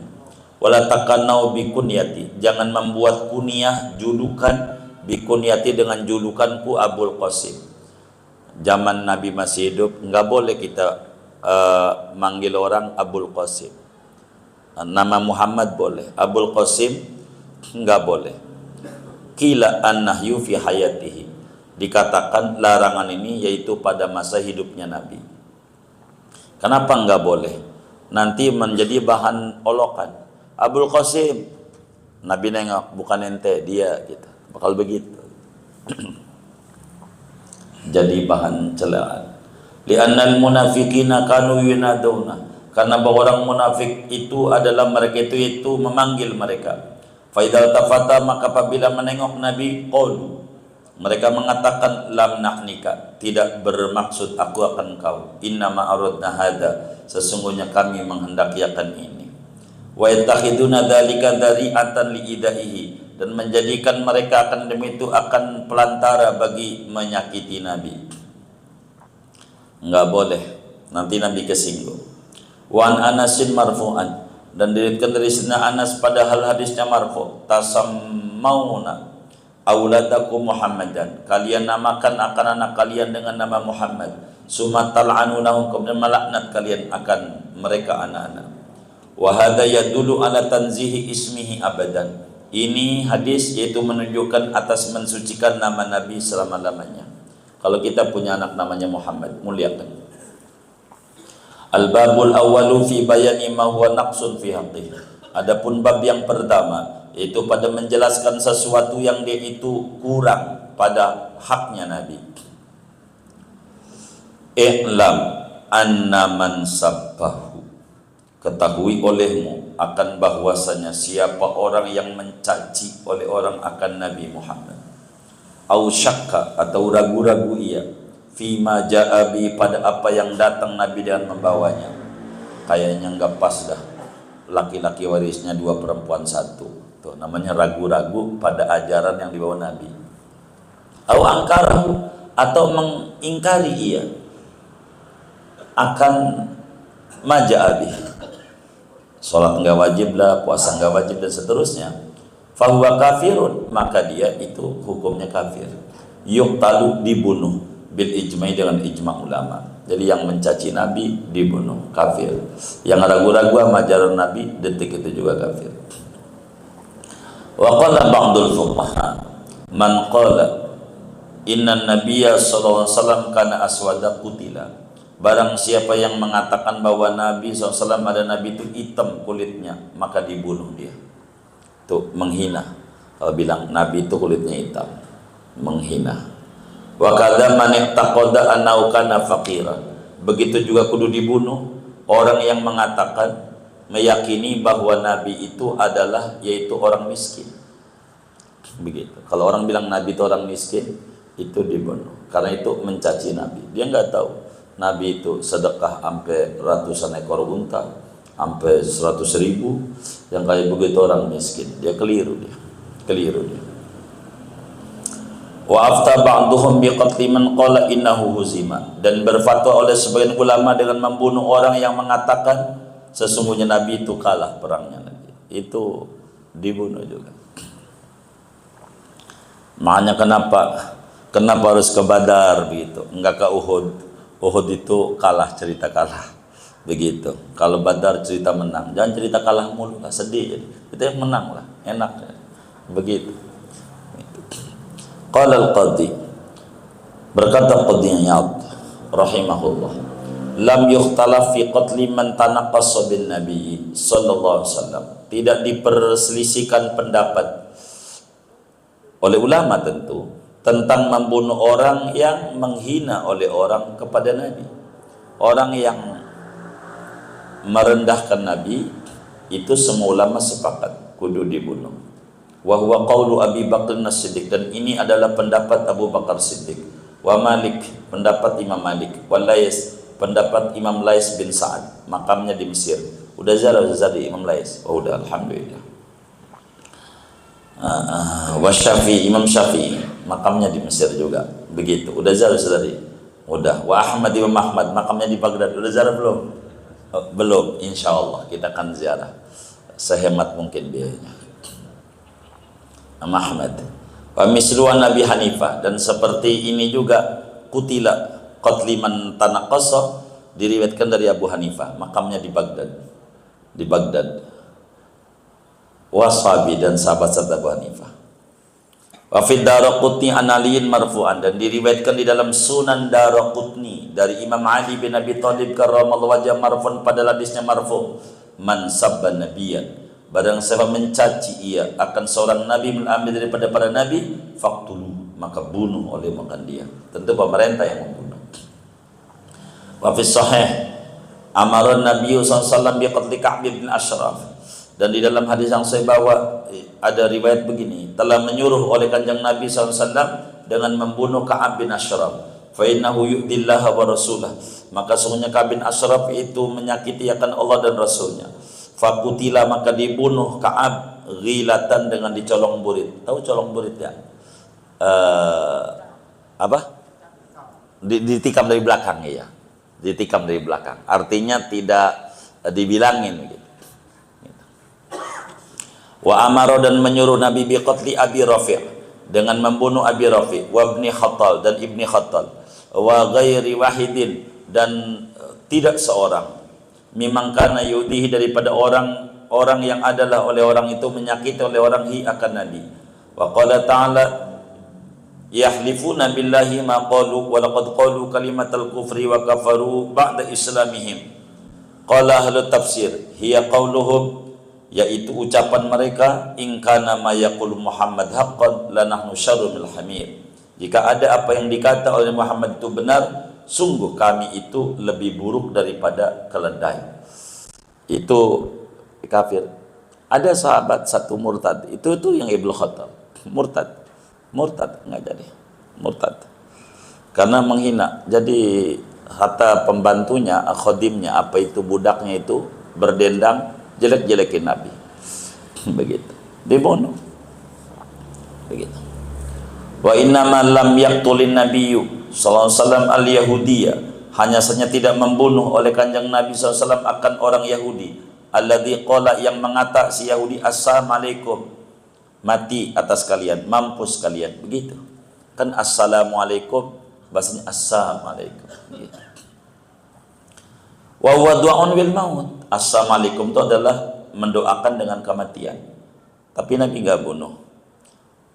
Wala takannau bi kunyati, jangan membuat kunyah julukan, bi kunyati dengan julukanku Abul Qasim. Zaman Nabi masih hidup enggak boleh kita manggil orang Abul Qasim. Nama Muhammad boleh, Abul Qasim enggak boleh. Qila an-nahyu fi hayatihi, dikatakan larangan ini yaitu pada masa hidupnya Nabi. Kenapa enggak boleh? Nanti menjadi bahan olokan. Abul Qasim, Nabi nengok, bukan ente, dia, gitu. Bakal begitu. Jadi bahan celaan. Li'annal munafiqina kanu yunaduna, karena bahwa orang munafik itu adalah mereka itu memanggil mereka. Fa idza tafata, maka apabila menengok Nabi, qalu, mereka mengatakan lam nahnika, tidak bermaksud aku akan kau. Inna ma aradna hada, sesungguhnya kami menghendaki akan ini. Wa yattakhiduna dzalika dzari'atan liidaihi, dan menjadikan mereka akan demi itu akan pelantara bagi menyakiti Nabi. Enggak boleh, nanti Nabi kesinggung. Wa an Anasin marfu'an, dan diriwayatkan dari Sayyidina Anas padahal hadisnya marfu', tasammauna auladakum Muhammadan, kalian namakan akan anak kalian dengan nama Muhammad, summa tal'anunahum, kemudian melaknat kalian akan mereka anak-anak. Wa hadza yadullu ala tanzihi ismihi abadan, ini hadis yaitu menunjukkan atas mensucikan nama Nabi selama-lamanya. Kalau kita punya anak namanya Muhammad, muliakan. Al-babul awwalu fi bayani ma huwa naqsun fi haqqihi, adapun bab yang pertama yaitu pada menjelaskan sesuatu yang dia itu kurang pada haknya Nabi. I'lam anna man sabbahu, ketahui olehmu akan bahwasanya siapa orang yang mencaci oleh orang akan Nabi Muhammad, au syakka, atau ragu-ragu ia, fima ja'abi, pada apa yang datang Nabi dengan membawanya, kayaknya enggak pas dah laki-laki warisnya 2 perempuan 1, tuh namanya ragu-ragu pada ajaran yang dibawa Nabi. Au angkarahu, atau mengingkari ia akan maja'abi, sholat enggak wajib lah, puasa enggak wajib dan seterusnya, fahuwa kafirun, maka dia itu hukumnya kafir. Yuqtalu, dibunuh, bil ijma'i, dengan ijma' ulama. Jadi yang mencaci Nabi dibunuh, kafir. Yang ragu-ragu sama ajaran Nabi, detik itu juga kafir. Wa qala ba'dul fuqaha man qala inna nabiyya sallallahu alaihi wasallam kana aswada qutila, barang siapa yang mengatakan bahwa Nabi SAW ada Nabi itu hitam kulitnya, maka dibunuh dia. Tuh menghina. Kalau bilang Nabi itu kulitnya hitam, menghina. Wa kadza man taqada annahu kana faqira, begitu juga kudu dibunuh orang yang mengatakan, meyakini bahwa Nabi itu adalah yaitu orang miskin. Begitu. Kalau orang bilang Nabi itu orang miskin, itu dibunuh. Karena itu mencaci Nabi. Dia nggak tahu Nabi itu sedekah sampai ratusan ekor unta, sampai 100.000. Yang kayak begitu orang miskin, dia keliru dia. Wa afta ba'duhum biqatli man qala innahu huzima, dan berfatwa oleh sebagian ulama dengan membunuh orang yang mengatakan sesungguhnya Nabi itu kalah perangnya Nabi. Itu dibunuh juga. Makanya kenapa harus ke Badar begitu, enggak ke Uhud. Uhud itu kalah, cerita kalah. Begitu. Kalau Badar cerita menang. Jangan cerita kalah mulu, lah sedih jadi. Kita yang menang lah, enak. Begitu. Qala al-Qadhi, berkata Qadhi Iyad rahimahullah, lam yukhtalaf fi qatli man tanaqqasa bin Nabi sallallahu alaihi wasallam, tidak diperselisihkan pendapat oleh ulama tentu tentang membunuh orang yang menghina oleh orang kepada Nabi. Orang yang merendahkan Nabi itu semua ulama sepakat kudu dibunuh. wa huwa qaulu Abi Bakr As-Siddiq, dan ini adalah pendapat Abu Bakar Siddiq, wa Malik, pendapat Imam Malik, wa Lais, pendapat Imam Lais bin Sa'ad, makamnya di Mesir. Udah ziarah Imam Lais? Oh udah, alhamdulillah. Wa Syafi'i, Imam Syafi'i, makamnya di Mesir juga. Begitu. Udah ziarah tadi? Udah. Wa Ahmad, Imam Ahmad, makamnya di Baghdad. Udah ziarah belum? Belum. Insyaallah kita akan ziarah sehemat mungkin biayanya. Imam Ahmad. Wa misluan Nabi Hanifah, dan seperti ini juga kutila qatliman tanaqasa, diriwayatkan dari Abu Hanifah, makamnya di Baghdad. Di Baghdad. Washabi, dan sahabat-sahabat Abu Hanifah. Wa fi Daraqutni an Aliin marfu'an, dan diriwayatkan di dalam Sunan Daraqutni dari Imam Ali bin Abi Thalib karramallahu wajhah marfu'an, pada hadisnya marfu', man sabba nabiyyan, barang siapa mencaci ia akan seorang nabi mengambil daripada para nabi, faqtulu, maka bunuh oleh makan dia. Tentu pemerintah yang membunuh. Wa fi sahih amara Nabi sallallahu alaihi wasallam bi qatli Ka'b bin Ashraf, dan di dalam hadis yang saya bawa ada riwayat begini, telah menyuruh oleh kanjeng Nabi SAW dengan membunuh Ka'ab bin Ashraf. Fa innahu yu'dillaha wa rasulah, maka sungguhnya Ka'ab bin Ashraf itu menyakiti akan Allah dan Rasulnya. Fakutila, maka dibunuh Ka'ab ghilatan, dengan dicolong burit. Tahu colong burit ya? Apa? Ditikam dari belakang ya. Ditikam dari belakang. Artinya tidak dibilangin gitu. Wa amaro, dan menyuruh Nabi bi qatli Abi Rafi', dengan membunuh Abi Rafi', wa ibni Khattal, dan ibni Khattal, wa ghairi wahidin, dan tidak seorang, mimman kana yudihi, daripada orang yang adalah oleh orang itu menyakiti oleh orang akan Nabi. Wa qala ta'ala yahlifuna billahi ma qalu wa laqad qalu kalimatal kufri wa kafaru ba'da islamihim. Qala ahlu tafsir hiya qauluhum, yaitu ucapan mereka, in kana ma yaqulu Muhammad haqqan lanahnu syarrul hamir, jika ada apa yang dikata oleh Muhammad itu benar, sungguh kami itu lebih buruk daripada keledai. Itu kafir. Ada sahabat satu murtad, itu yang Ibnu Khattab, murtad nggak jadi murtad karena menghina. Jadi hatta pembantunya, khodimnya, apa itu budaknya itu berdendang jelek-jelekin Nabi. Begitu. Dibunuh. Begitu. Wa innama lam yaqtulin nabiyyu sallallahu alaihi wasallam al-yahudiyya, hanya saja tidak membunuh oleh kanjeng Nabi sallallahu alaihi wasallam akan orang Yahudi, alladzi qala, yang mengata si Yahudi, assalamualaikum, mati atas kalian, mampus kalian. Begitu. Kan assalamualaikum bahasanya assalamualaikum. Begitu. Wa huwa du'un bil maut, assalamualaikum itu adalah mendoakan dengan kematian. Tapi Nabi enggak bunuh.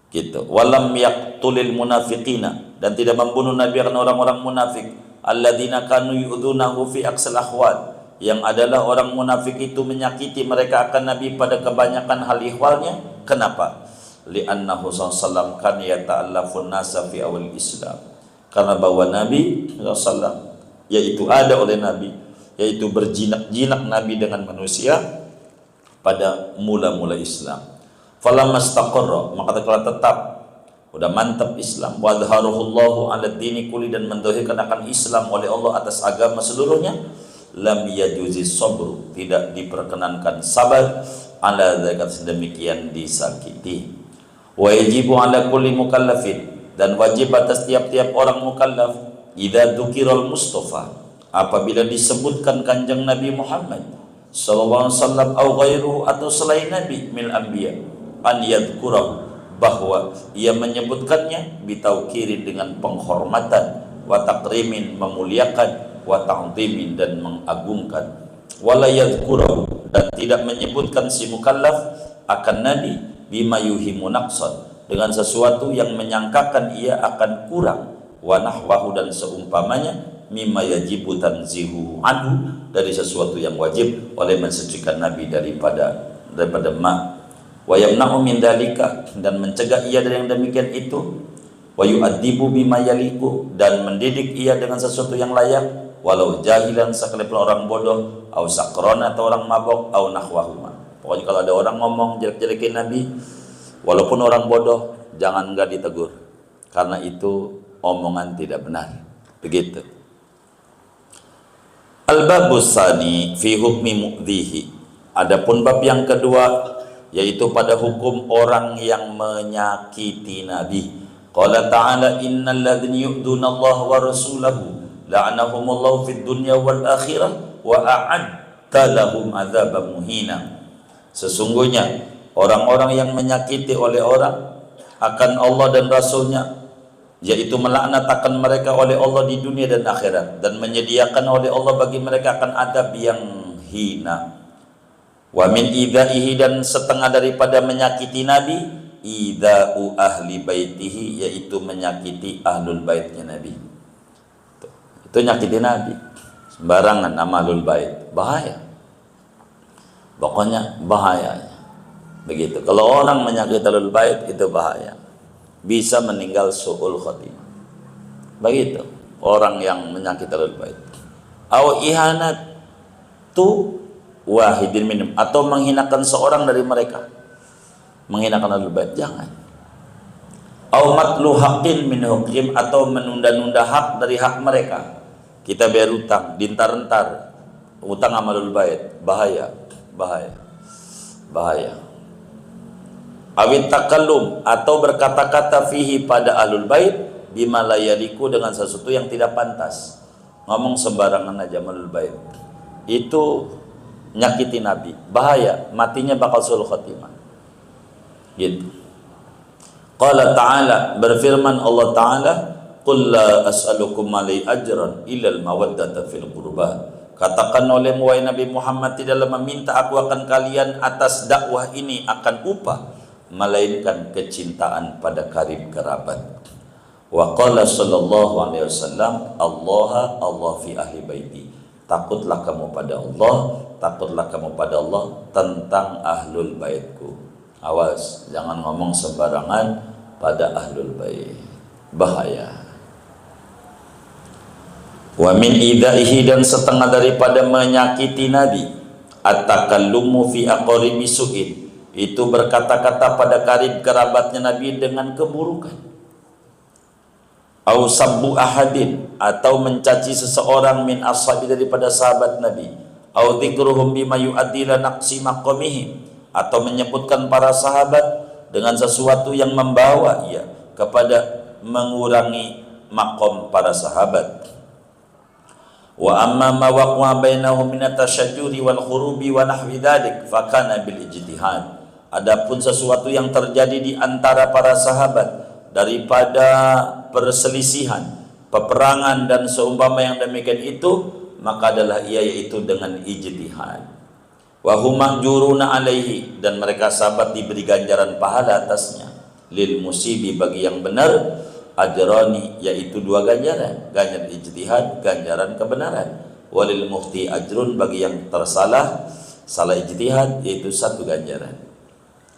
Gitu. Walam yaqtulil munafiqina, dan tidak membunuh Nabi akan orang-orang munafik, alladzina kanu yu'dzunahu fi aqsal ahwal, yang adalah orang munafik itu menyakiti mereka akan Nabi pada kebanyakan hal ihwalnya. Kenapa? Li'annahu sallallahu kan yata'allafun nasa fi awal Islam, karena bahwa Nabi sallallahu, yaitu ada oleh Nabi, yaitu berjinak-jinak Nabi dengan manusia pada mula-mula Islam. Falamastaqarra, maka telah tetap, udah mantap Islam, wa adharuhullahu ala dini kulli, dan mendahirkan akan Islam oleh Allah atas agama seluruhnya, lam yajuzi sabru, tidak diperkenankan sabar, ala zakat sedemikian disakiti. Wa yajibu ala kulli mukallafin, dan wajib atas tiap-tiap orang mukallaf, idza dzukiral Mustafa, apabila disebutkan kanjeng Nabi Muhammad sallallahu alaihi wasallam, au ghairuhu, atau selain Nabi, mil anbiya, an yadhkurahu, bahwa ia menyebutkannya, bitauqirin, dengan penghormatan, wa takrimin, memuliakan, wa ta'dhimin, dan mengagungkan, wala yadhkurahu, dan tidak menyebutkan si mukallaf akan Nabi, bima yuhimu naqsan, dengan sesuatu yang menyangkakan ia akan kurang, wa nahwahu, dan seumpamanya, mimma yajibu tanzihu anhu, dari sesuatu yang wajib oleh mensucikan Nabi daripada ma, wa yamna'u min dalika, dan mencegah ia dari yang demikian itu, wa yu'addibu bima yaliku, dan mendidik ia dengan sesuatu yang layak, walau jahilan, sekalipun orang bodoh, au sakron, atau orang mabok, au nahwahuma. Pokoknya kalau ada orang ngomong jelek-jelekin Nabi, Walaupun orang bodoh, jangan nggak ditegur, karena itu omongan tidak benar. Begitu. Al-babus tsani fi hukmi mu'dhihi. Adapun bab yang kedua, yaitu pada hukum orang yang menyakiti Nabi. Qala ta'ala innal ladzina yu'duna Allah wa rasulahu la'anahumullahu fid dunya wal akhirah wa a'adda lahum adzaban muhina. Sesungguhnya orang-orang yang menyakiti oleh orang akan Allah dan Rasulnya, yaitu melaknat akan mereka oleh Allah di dunia dan akhirat, dan menyediakan oleh Allah bagi mereka akan adab yang hina. Wa min idaihi, dan setengah daripada menyakiti Nabi, idau ahli baitihi, yaitu menyakiti ahlul baitnya Nabi. Itu nyakiti Nabi sembarangan nama ahlul bait, bahaya. Pokoknya bahayanya begitu. Kalau orang menyakiti ahlul bait itu bahaya, bisa meninggal su'ul khotimah. Begitu orang yang menyakiti ahlul bait. Au ihanat tu wahidin minum, atau menghinakan seorang dari mereka, menghinakan ahlul bait, jangan. Au matlu haqqin min hukim, atau menunda-nunda hak dari hak mereka. Kita bayar utang, dintar-entar utang sama ahlul bait, bahaya, bahaya, bahaya. Awit takallum, atau berkata-kata fihi pada ahlul bait bima la yaliku, dengan sesuatu yang tidak pantas. Ngomong sembarangan aja ahlul bait, itu nyakiti Nabi, bahaya, matinya bakal su'ul khatimah. Gitu. Qala ta'ala, berfirman Allah Ta'ala, qul la as'alukum alai ajran illal mawaddata fil qurba. Katakan olehmu wahai Nabi Muhammad, tidaklah meminta aku akan kalian atas dakwah ini akan upah, melainkan kecintaan pada karib kerabat. Wa qala sallallahu alaihi wasallam, Allah fi ahli baiti. Takutlah kamu pada Allah, takutlah kamu pada Allah tentang ahlul baitku. Awas, jangan ngomong sembarangan pada ahlul bait, bahaya. Wa min idaihi, dan setengah daripada menyakiti Nabi, at-takallumu fi aqaribi su'in, itu berkata-kata pada karib kerabatnya Nabi dengan keburukan. Au sabbu ahadin, atau mencaci seseorang min ashabi, daripada sahabat Nabi. Au dzikruhum bima yu'addi ila naqsi maqamihim, atau menyebutkan para sahabat dengan sesuatu yang membawa ia kepada mengurangi makom para sahabat. Wa amma ma waqa'a bainahum min at-tashadduri wal khurubi wa nahwi dzalik fa kana bil ijtihad. Adapun sesuatu yang terjadi di antara para sahabat daripada perselisihan, peperangan dan seumpama yang demikian itu, maka adalah ia yaitu dengan ijtihad. Wa hum majuruna alaihi, dan mereka sahabat diberi ganjaran pahala atasnya. Lil musibi, bagi yang benar, ajrani, yaitu dua ganjaran, ganjaran ijtihad, ganjaran kebenaran. Walil mukhti ajrun, bagi yang tersalah, salah ijtihad, yaitu satu ganjaran.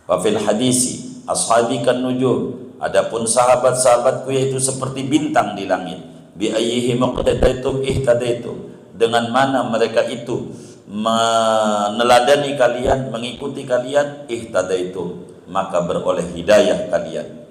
Wa fil hadisi ashabi kan nujum, adapun sahabat-sahabatku yaitu seperti bintang di langit. Bi ayyihi maqtadaitum ihtadaitum, dengan mana mereka itu meneladani kalian, mengikuti kalian, ihtadaitum, maka beroleh hidayah kalian.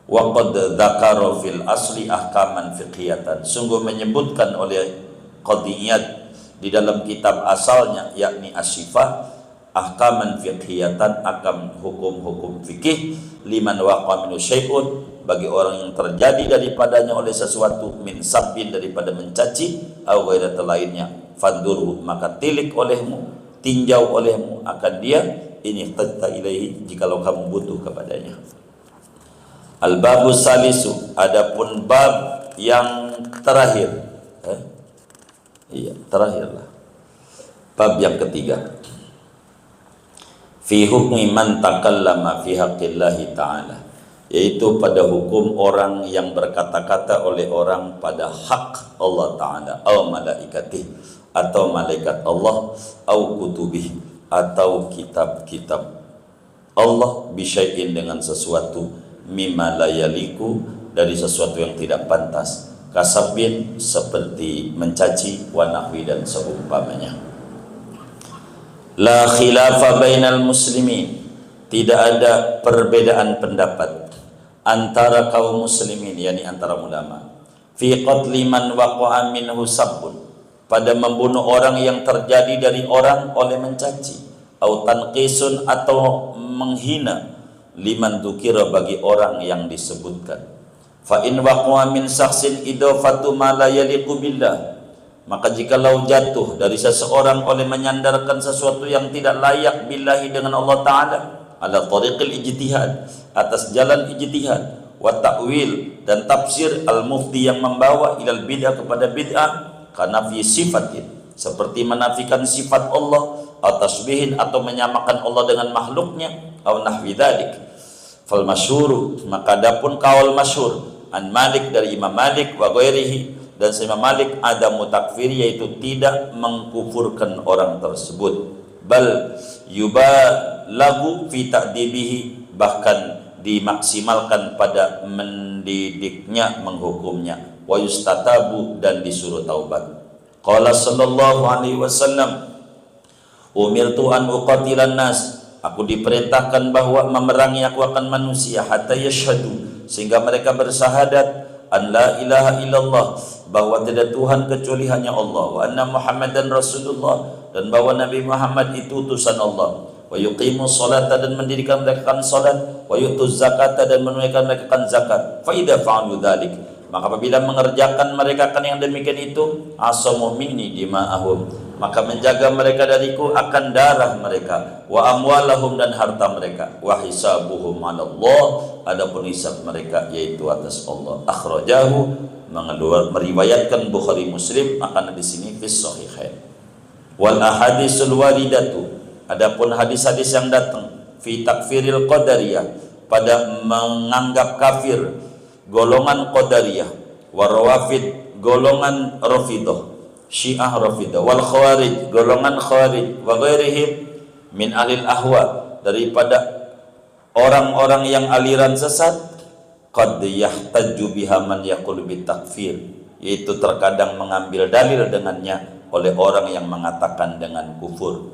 Wa qad dzakara fil asli ahkaman fiqhiyatan, sungguh menyebutkan oleh qadiyat di dalam kitab asalnya, yakni Asy-Syifa, ahkaman fiqhiyatan, akam hukum-hukum fikih, liman waqa minu syai'un, bagi orang yang terjadi daripadanya oleh sesuatu, min sabbin, daripada mencaci, au ghairat lainnya, fandurhu, maka tilik olehmu, tinjau olehmu akan dia, ini ihtajta ilaihi, jikalau kamu butuh kepadanya. Al-babu salisu, adapun bab yang terakhir, terakhirlah, bab yang ketiga, fi hukmi man takallama fi haqqillahi ta'ala, yaitu pada hukum orang yang berkata-kata oleh orang pada hak Allah Ta'ala, au malaikatih, atau malaikat Allah, au kutubih, atau kitab-kitab Allah, bisyai'in, dengan sesuatu, mimma la yaliku, dari sesuatu yang tidak pantas, kasabin, seperti mencaci, wa nahwi, dan seumpamanya. La khilafa bainal muslimin, tidak ada perbedaan pendapat antara kaum muslimin, yakni antara ulama, fi qatli man waqa'a minhu sabbun, pada membunuh orang yang terjadi dari orang oleh mencaci, au tanqisun, atau menghina, liman dzukira, bagi orang yang disebutkan. Fa in waqa'a min saksin idafatu ma la yaliqu billah, maka jikalau jatuh dari seseorang oleh menyandarkan sesuatu yang tidak layak billahi, dengan Allah Ta'ala, ala tariqil ijtihad, atas jalan ijtihad, wa ta'wil, dan tafsir, al-mufti, yang membawa ilal bid'ah, kepada bid'ah, karena fi sifatin, seperti menafikan sifat Allah, atau tasbihin, atau menyamakan Allah dengan makhluknya, atau nahwi dzalik. Fal masyhur, maka adapun kaul masyhur an Malik, dari Imam Malik, wa ghairihi, dan Imam Malik, ada mutakfir, yaitu tidak mengkufurkan orang tersebut, bal yubalagu fi ta'dibihi, bahkan dimaksimalkan pada mendidiknya, menghukumnya, wa yustatabu, dan disuruh taubat. Qala sallallahu alaihi wasallam, umirtu an uqatilan nas, aku diperintahkan bahwa memerangi aku akan manusia, hatta yashhadu, sehingga mereka bersahadat, an la ilaha illallah, bahwa tidak Tuhan kecuali hanya Allah, wa anna Muhammadan Rasulullah, dan bahwa Nabi Muhammad itu utusan Allah, wa yuqimus salata, dan mendirikan mereka salat, wa yutuz zakata, dan menunaikan mereka zakat. Fa idza fa'alu dzalik, maka apabila mengerjakan mereka kan yang demikian itu, asamu minni dima'ahum, maka menjaga mereka dariku akan darah mereka, wa amwalahum, dan harta mereka, wa hisabuhum 'ala Allah, adapun hisab mereka yaitu atas Allah. Akhrajahu, meriwayatkan Bukhari Muslim, akan di sini fi sahihain. Wal ahadisul waridatu, adapun hadis-hadis yang datang fi takfiril qadariyah, pada menganggap kafir golongan qadariyah, wa rawafid, golongan rafidah, Syiah Rafidah, wal khawarij, golongan khawarij, wa ghairihim min alil ahwa, daripada orang-orang yang aliran sesat, qad yahtaju biha man yaqulu bitakfir, yaitu terkadang mengambil dalil dengannya oleh orang yang mengatakan dengan kufur.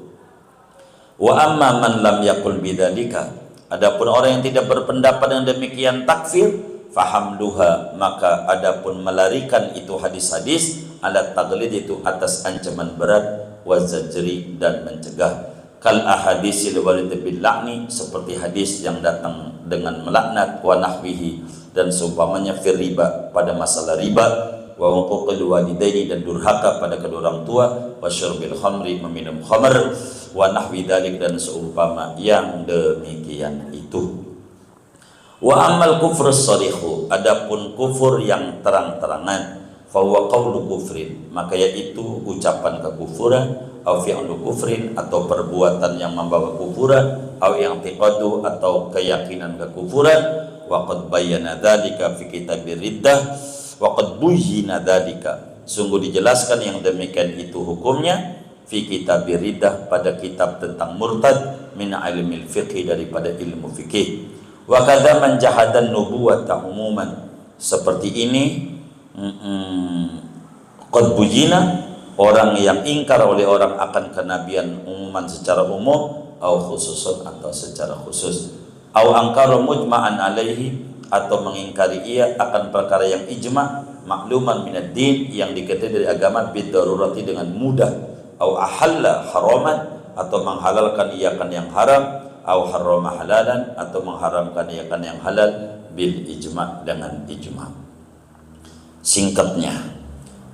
Wa amma man lam yaqul bidzalika, adapun orang yang tidak berpendapat yang demikian takfir, fahamduha, maka adapun melarikan itu hadis-hadis, alat taglid, itu atas ancaman berat, wa zajri, dan mencegah, kal ahadisil warid bil la'ni, seperti hadis yang datang dengan melaknat, wa nahwihi, dan seumpamanya fir riba, pada masalah riba, wa huquqil walidaini, dan durhaka pada kedua orang tua, wa syurbil khamri, meminum khamr, wa nahwi dzalik, dan seumpama yang demikian itu. Wa amal kufr as-sarihu, adapun kufur yang terang-terangan, fa huwa qaulu kufrin, maka yaitu ucapan kekufuran, au fi'lu kufrin, atau perbuatan yang membawa kufuran, au i'tiqadu, atau keyakinan kekufuran. Wa qad bayyana dzalika fi kitabir riddah, wa qad buyyina dzalika, sungguh dijelaskan yang demikian itu hukumnya, fi kitabir riddah, pada kitab tentang murtad, min ilmil fiqh, daripada ilmu fikih. Wa kadza man jahadan nubuwata umuman, seperti ini qad bujina, orang yang ingkar oleh orang akan kenabian umuman, secara umum, au khususun, atau secara khusus, au angkara mujma'an alaihi, atau mengingkari ia akan perkara yang ijma', makluman minad din, yang diketahui dari agama, bidarurati, dengan mudah, au ahalla haraman, atau menghalalkan ia akan yang haram, au harrama halalan, atau mengharamkan ia akan yang halal, bil ijma', dengan ijma'. Singkatnya,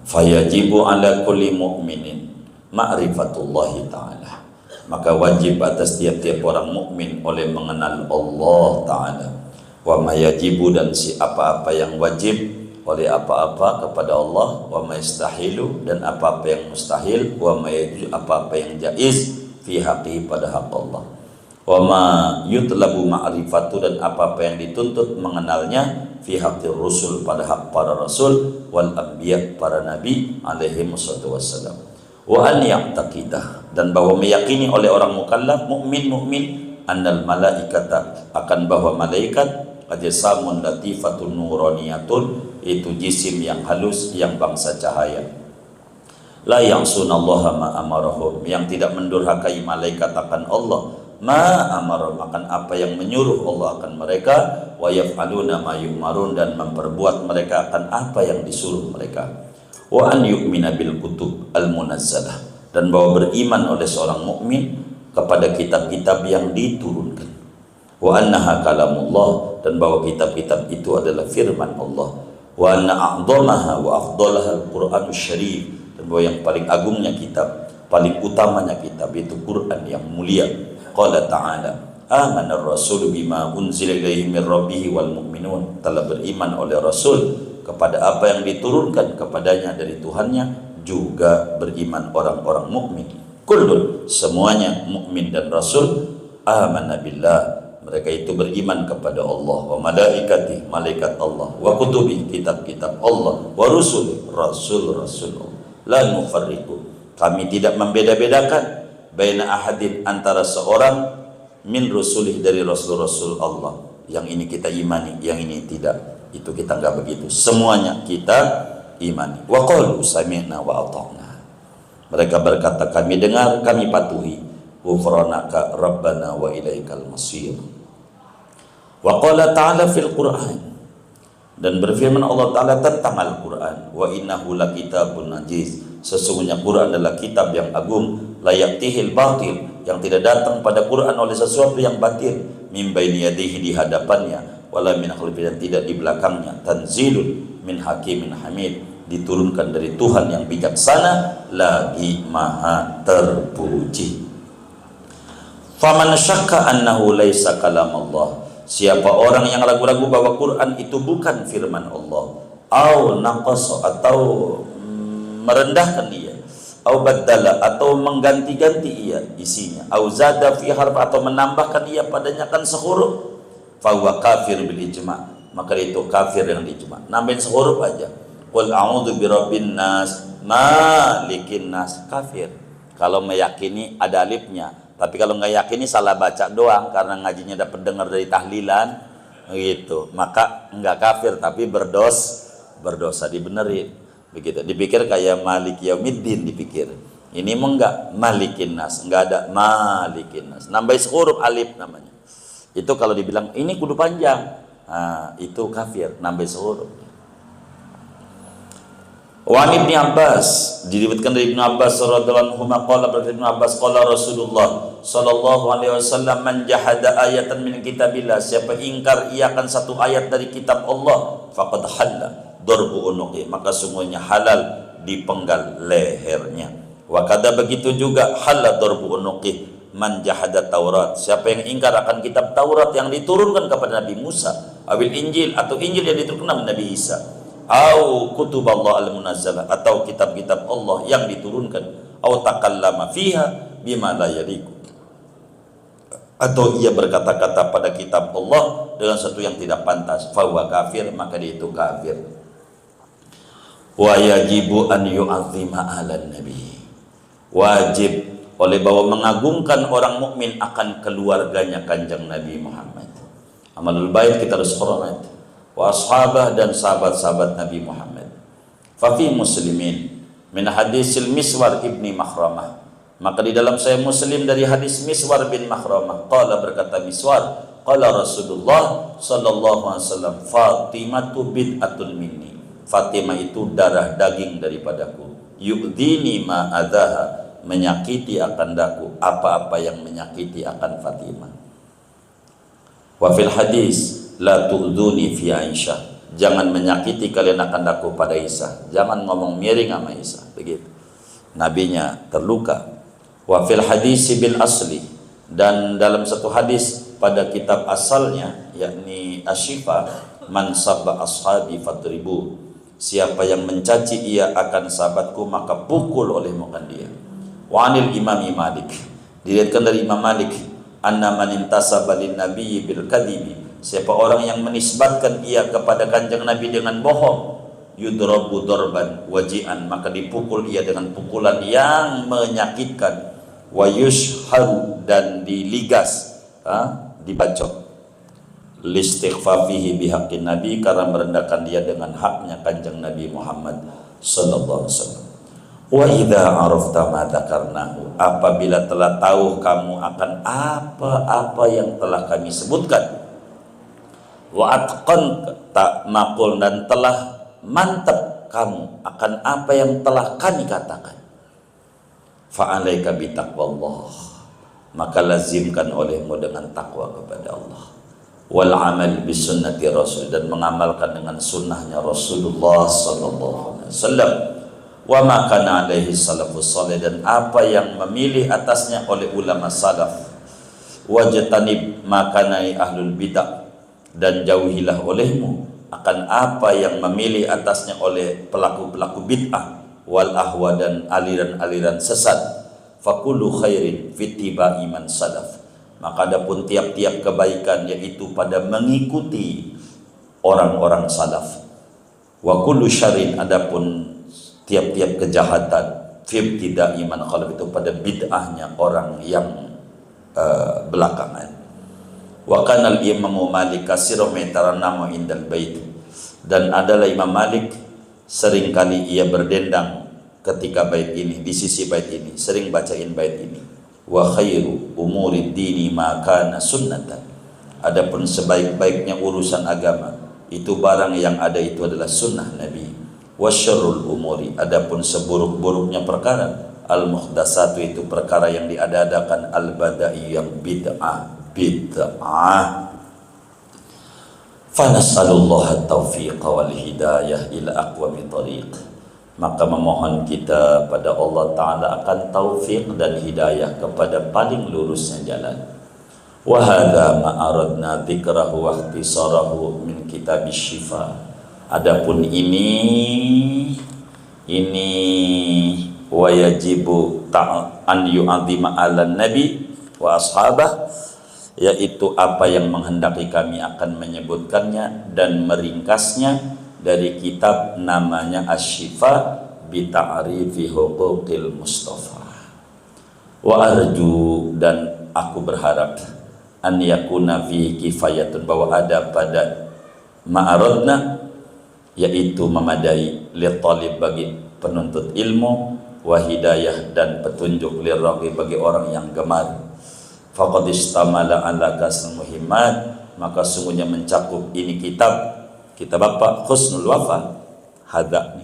fayajibu ala kulli mu'minin ma'rifatullahi ta'ala, maka wajib atas tiap-tiap orang mukmin oleh mengenal Allah Ta'ala, wa ma yajibu, dan si apa-apa yang wajib oleh apa-apa kepada Allah, wa ma yastahilu, dan apa-apa yang mustahil, wa ma yajuzu, apa-apa yang jaiz, fi haqqi, pada hak Allah, wa ma yutlabu ma'rifatu, dan apa-apa yang dituntut mengenalnya, fi haqqir rusul, pada hak para rasul, wal anbiya, para nabi alaihi wassalam, wa an ya'taqidah, dan bahwa meyakini oleh orang mukallaf mukmin annal malaikata, akan bahwa malaikat ajsamun latifatun nuraniyatun, itu jisim yang halus, yang bangsa cahaya, la ya'sunallaha ma amarahum, yang tidak mendurhakai malaikat akan Allah ma amara, makan apa yang menyuruh Allah akan mereka, wa yaf'aluna ma yu'marun, dan memperbuat mereka akan apa yang disuruh mereka. Wa an yu'mina bil kutub al munazzalah, dan bahwa beriman oleh seorang mukmin kepada kitab-kitab yang diturunkan. Wa annaha kalamullah, dan bahwa kitab-kitab itu adalah firman Allah. Wa anna a'dhamaha wa afdalaha al-Qur'anus syarif, dan bahwa yang paling agungnya kitab, paling utamanya kitab itu Quran yang mulia. Qala ta'ala, amana ar-rasul bima unzila ilaihi min rabbih wal mu'minun, telah beriman oleh Rasul kepada apa yang diturunkan kepadanya dari Tuhannya, juga beriman orang-orang mukmin. Kullun, semuanya mukmin dan Rasul, amana billah, mereka itu beriman kepada Allah, wa malaikati, malaikat Allah, wa kutubi, kitab-kitab Allah, wa rusuli, rasul-rasul Allah. La nufarriqu, kami tidak membeda-bedakan, baina ahadin, antara seorang, min rusulih, dari rasul-rasul Allah. Yang ini kita imani, yang ini tidak. Itu kita enggak begitu. Semuanya kita imani. Wa qalu sami'na wa ata'na, mereka berkata kami dengar, kami patuhi. Ghufranaka rabbana wa ilaikal masir. Wa qala ta'ala fil Qur'an, dan berfirman Allah Ta'ala tentang Al-Quran, wa innahu lakitabun aziz, sesungguhnya Quran adalah kitab yang agung, la ya'tihil batil, yang tidak datang pada Quran oleh sesuatu yang batil, min baini yadihi, di hadapannya, wala min khalfihi, dan tidak di belakangnya, tanzilun min hakimin hamid, diturunkan dari Tuhan yang bijaksana lagi maha terpuji. Faman syakka annahu laisa kalam Allah, siapa orang yang ragu-ragu bahwa Quran itu bukan firman Allah, au naqasa, atau merendahkan ia, au baddala, atau mengganti-ganti ia isinya, au zada fi harf, atau menambahkan ia padanya kan sehuruf, fa huwa kafir bil ijma', maka itu kafir yang ijma', nambahin sehuruf aja. Qul a'udzu birabbin nas, malikin nas, kafir kalau meyakini ada alifnya. Tapi kalau nggak yakini salah baca doang karena ngajinya dapat dengar dari tahlilan gitu, maka nggak kafir tapi berdosa, dibenerin begitu. Dipikir kayak Malik Yaumiddin, dipikir ini mah enggak, Malikin Nas, enggak ada Malikin Nas, nambah huruf alif namanya. Itu kalau dibilang ini kudu panjang, nah, itu kafir, nambah huruf. Wa Ibnu Abbas, diriwayatkan dari Ibnu Abbas radhiyallahu anhu, qala, berkata Ibnu Abbas, qala Rasulullah sallallahu alaihi wasallam, man jahada ayatan min kitabillah, siapa ingkar ia akan satu ayat dari kitab Allah, faqad halla darbu unuqi, maka sungguhnya halal dipenggal lehernya. Wa kada, begitu juga halla darbu unuqi man jahada Taurat, siapa yang ingkar akan kitab Taurat yang diturunkan kepada Nabi Musa, awil Injil, atau Injil yang diturunkan kepada Nabi Isa, au kutub Allah al-munazzalah, atau kitab-kitab Allah yang diturunkan, au takallama fiha bima la yaliku, atau ia berkata-kata pada kitab Allah dengan sesuatu yang tidak pantas, fa huwa kafir, maka dia itu kafir. Wa yajibu an yu'azzima ahlan nabi, wajib oleh bahwa mengagungkan orang mukmin akan keluarganya Kanjeng Nabi Muhammad. Amalul bait kita harus hormat, wa ashabah, dan sahabat-sahabat Nabi Muhammad. Fa fi muslimin min hadisil Miswar ibni Makhramah, maka di dalam Sahih Muslim dari hadis Miswar bin Makhramah, qala, berkata Miswar, qala Rasulullah sallallahu alaihi wasallam, Fatimatu bid'atun minni, Fatimah itu darah daging daripadaku, yu'dhini ma adaha, menyakiti akan daku apa-apa yang menyakiti akan Fatimah. Wa fil hadis, la tu'dhuni fi Aisyah, jangan menyakiti kalian akan daku pada Isa, jangan ngomong miring sama Isa, begitu. Nabinya terluka. Wa fil hadis bil asli, dan dalam satu hadis pada kitab asalnya, yakni Asy-Syifa, man sabba ashabi fadribu, siapa yang mencaci ia akan sahabatku maka pukul oleh muka dia. Wa anil imami Malik, diriwayatkan dari Imam Malik, anna man intasaba lin nabiyyi bil kadhibi, siapa orang yang menisbatkan ia kepada Kanjeng Nabi dengan bohong, yudrabu darban waji'an, maka dipukul ia dengan pukulan yang menyakitkan, wa yushharu, dan diligas, dibacok, listighfafihi bihaqqin nabi, karena merendahkan dia dengan haknya Kanjeng Nabi Muhammad sallallahu alaihi wasallam. Wa idza arafta ma dzakarnahu, apabila telah tahu kamu akan apa-apa yang telah kami sebutkan, wa atqanta maqul, dan telah mantap kamu akan apa yang telah kami katakan, fa alaika bi taqwallah, maka lazimkan olehmu dengan takwa kepada Allah, wal amal bi sunnati rasul, dan mengamalkan dengan sunnahnya Rasulullah sallallahu alaihi wasallam, wa ma kana alaihi salafus salih, dan apa yang memilih atasnya oleh ulama salaf, wajtanib ma kana ahlul bidah, dan jauhilah olehmu akan apa yang memilih atasnya oleh pelaku-pelaku bid'ah, wal ahwa, dan aliran-aliran sesat, fakulu khairin fittiba iman salaf, maka adapun tiap-tiap kebaikan yaitu pada mengikuti orang-orang salaf, wa kullu syarrin, adapun tiap-tiap kejahatan, fi tidak iman khalaf, itu pada bid'ahnya orang yang belakangan. Wa kana al-imamu Malik kasiran metaranamu indal bait, dan adalah Imam Malik seringkali ia berdendang ketika bait ini, di sisi bait ini, sering bacain bait ini. Wa khairu umuri dini ma kana sunnatan, adapun sebaik-baiknya urusan agama itu barang yang ada itu adalah sunnah Nabi. Wa syarrul umuri, adapun seburuk-buruknya perkara, al muhdatsatu, itu perkara yang diada-adakan, al bada'i, yang bid'ah. Fanasallallahu taufiq wal hidayah ila aqwami tariq, maka memohon kita pada Allah Ta'ala akan taufik dan hidayah kepada paling lurusnya jalan. Wa hadha ma aradna dzikrahu wa ikhtisarahu min kitabis syifa, adapun ini wa yajibu an yu'adzima ala nabi wa ashabah, yaitu apa yang menghendaki kami akan menyebutkannya dan meringkasnya dari kitab namanya Asy-Syifa bi ta'rifi huquqil Mustafa. Wa arju, dan aku berharap, an yakuna fi kifayatun, bahwa ada pada ma'aradna, yaitu memadai, li talib, bagi penuntut ilmu, wa hidayah, dan petunjuk, li raghi, bagi orang yang gemar. Faqad istamala ala kasr muhimmat, maka sungguhnya mencakup ini kitab apa? Husnul Wafa, hadza,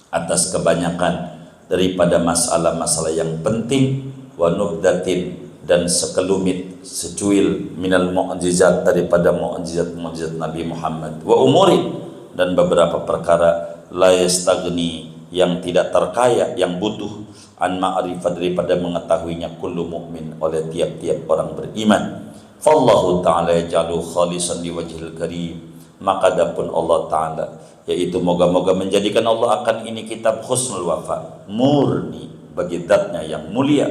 atas kebanyakan daripada masalah-masalah yang penting, wa nubdatin, dan sekelumit, secuil, minal mu'jizat, daripada mu'jizat Nabi Muhammad, wa umuri, dan beberapa perkara, la yastagni, yang tidak terkaya, yang butuh, an ma'rifat, daripada mengetahuinya, kullu mu'min, oleh tiap-tiap orang beriman. Fallahu ta'ala yaj'alu khalisan liwajhil karim, maka adapun Allah Ta'ala, yaitu moga-moga menjadikan Allah akan ini kitab Husnul Wafa murni bagi zatnya yang mulia,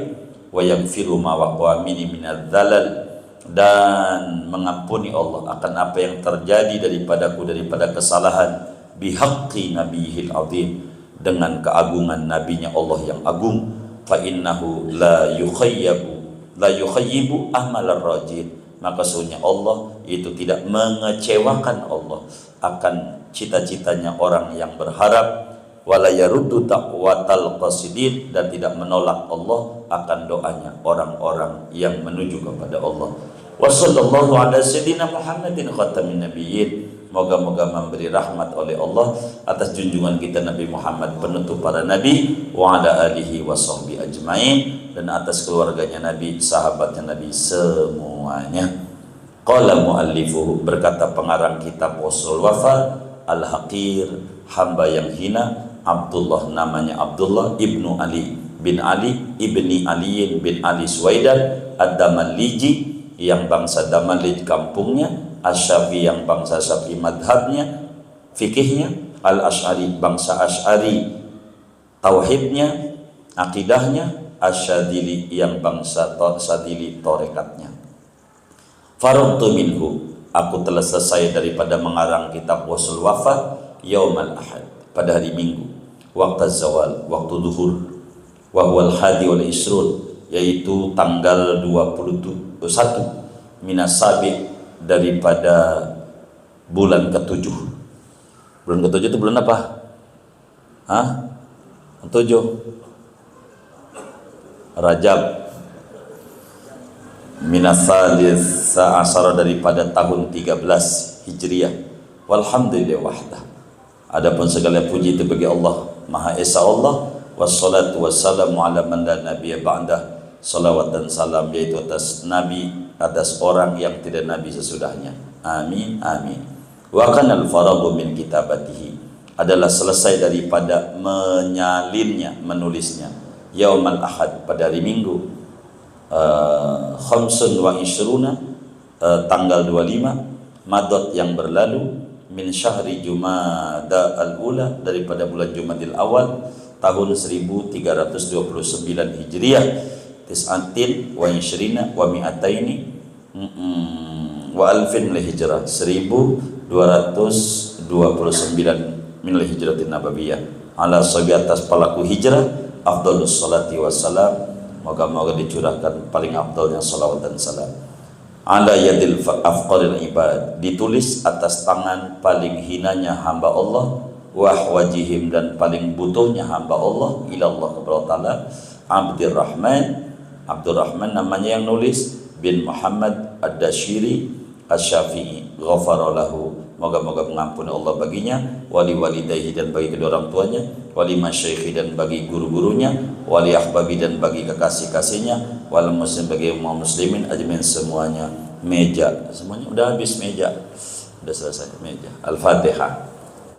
wa yaghfiru ma waqa'a minadz dzalal, dan mengampuni Allah akan apa yang terjadi daripada kesalahan, bihaqqi nabiyil azim, dengan keagungan nabinya Allah yang agung. Fa innahu la yukhayyibu ahmalar rajin, maka sesungguhnya Allah itu tidak mengecewakan Allah akan cita-citanya orang yang berharap, wala yaruddu taqwatal qasidin, dan tidak menolak Allah akan doanya orang-orang yang menuju kepada Allah. Wa sallallahu ala sayyidina Muhammadin khatamin nabiyyin, moga-moga memberi rahmat oleh Allah atas junjungan kita Nabi Muhammad, penutup para nabi, wa ala alihi wa sahbihi ajmain, dan atas keluarganya Nabi, sahabatnya Nabi semuanya. Qala muallifuhu, berkata pengarang kitab Husnul Wafa, al-haqir, hamba yang hina, Abdullah, namanya Abdullah ibnu Ali bin Ali ibni Ali bin Ali Suwaidan, ad-Damaliji, yang bangsa Damalij kampungnya, Asy-Syafi'i, yang bangsa Syafi'i madhabnya, fikihnya, Al-Asy'ari, bangsa Asy'ari tauhidnya, akidahnya, Asy-Syadzili, yang bangsa Syadzili torekatnya. Faradtu minhu, aku telah selesai daripada mengarang kitab Husnul Wafa, yaumal ahad, pada hari Minggu, waktu zawal, waktu zuhur, wa huwal hadi wal isrun, yaitu tanggal 21 minas sabi, daripada bulan ke-7. Bulan ke-7 itu bulan apa? 7 Rajab minasalis asara daripada tahun 13 Hijriah. Walhamdulillah wahdah. Adapun segala puji itu bagi Allah Maha Esa Allah. Wassalatu wassalamu ala man la nabiyya ba'dah. Salawat dan salam yaitu atas nabi, atas orang yang tidak nabi sesudahnya. Amin amin. Wa kana al-faragu min kitabatihi, adalah selesai daripada menyalinnya, menulisnya. Yaumal ahad, pada hari Minggu, khamsun wa ishruna, tanggal 25 Madad yang berlalu, min syahri Jumada al-ula, daripada bulan Jumadil awal tahun 1329 Hijriah, tis'atin wa ishrina wa mi'ataini wa alfin li hijrah, 1229 min li hijratin nabawiyah, ala sabi atas pelaku hijrah, afdalus salati wassalam, moga-moga dicurahkan paling afdalnya salawat dan salam, ala yadil afqaril ibad, ditulis atas tangan paling hinanya hamba Allah, wahwajihim, dan paling butuhnya hamba Allah, ilallah kepada ta'ala, Abdurrahman namanya yang nulis, bin Muhammad Ad-Dashiri Asy-Syafi'i, ghafaralahu, moga-moga mengampuni Allah baginya, wali walidayhi, dan bagi kedua orang tuanya, wali masyayikhi, dan bagi guru-gurunya, wali ahbabi, dan bagi kekasih-kasihnya, wal muslim, bagi umat muslimin ajmain semuanya. Meja semuanya udah habis, meja udah selesai, meja. Al-Fatihah.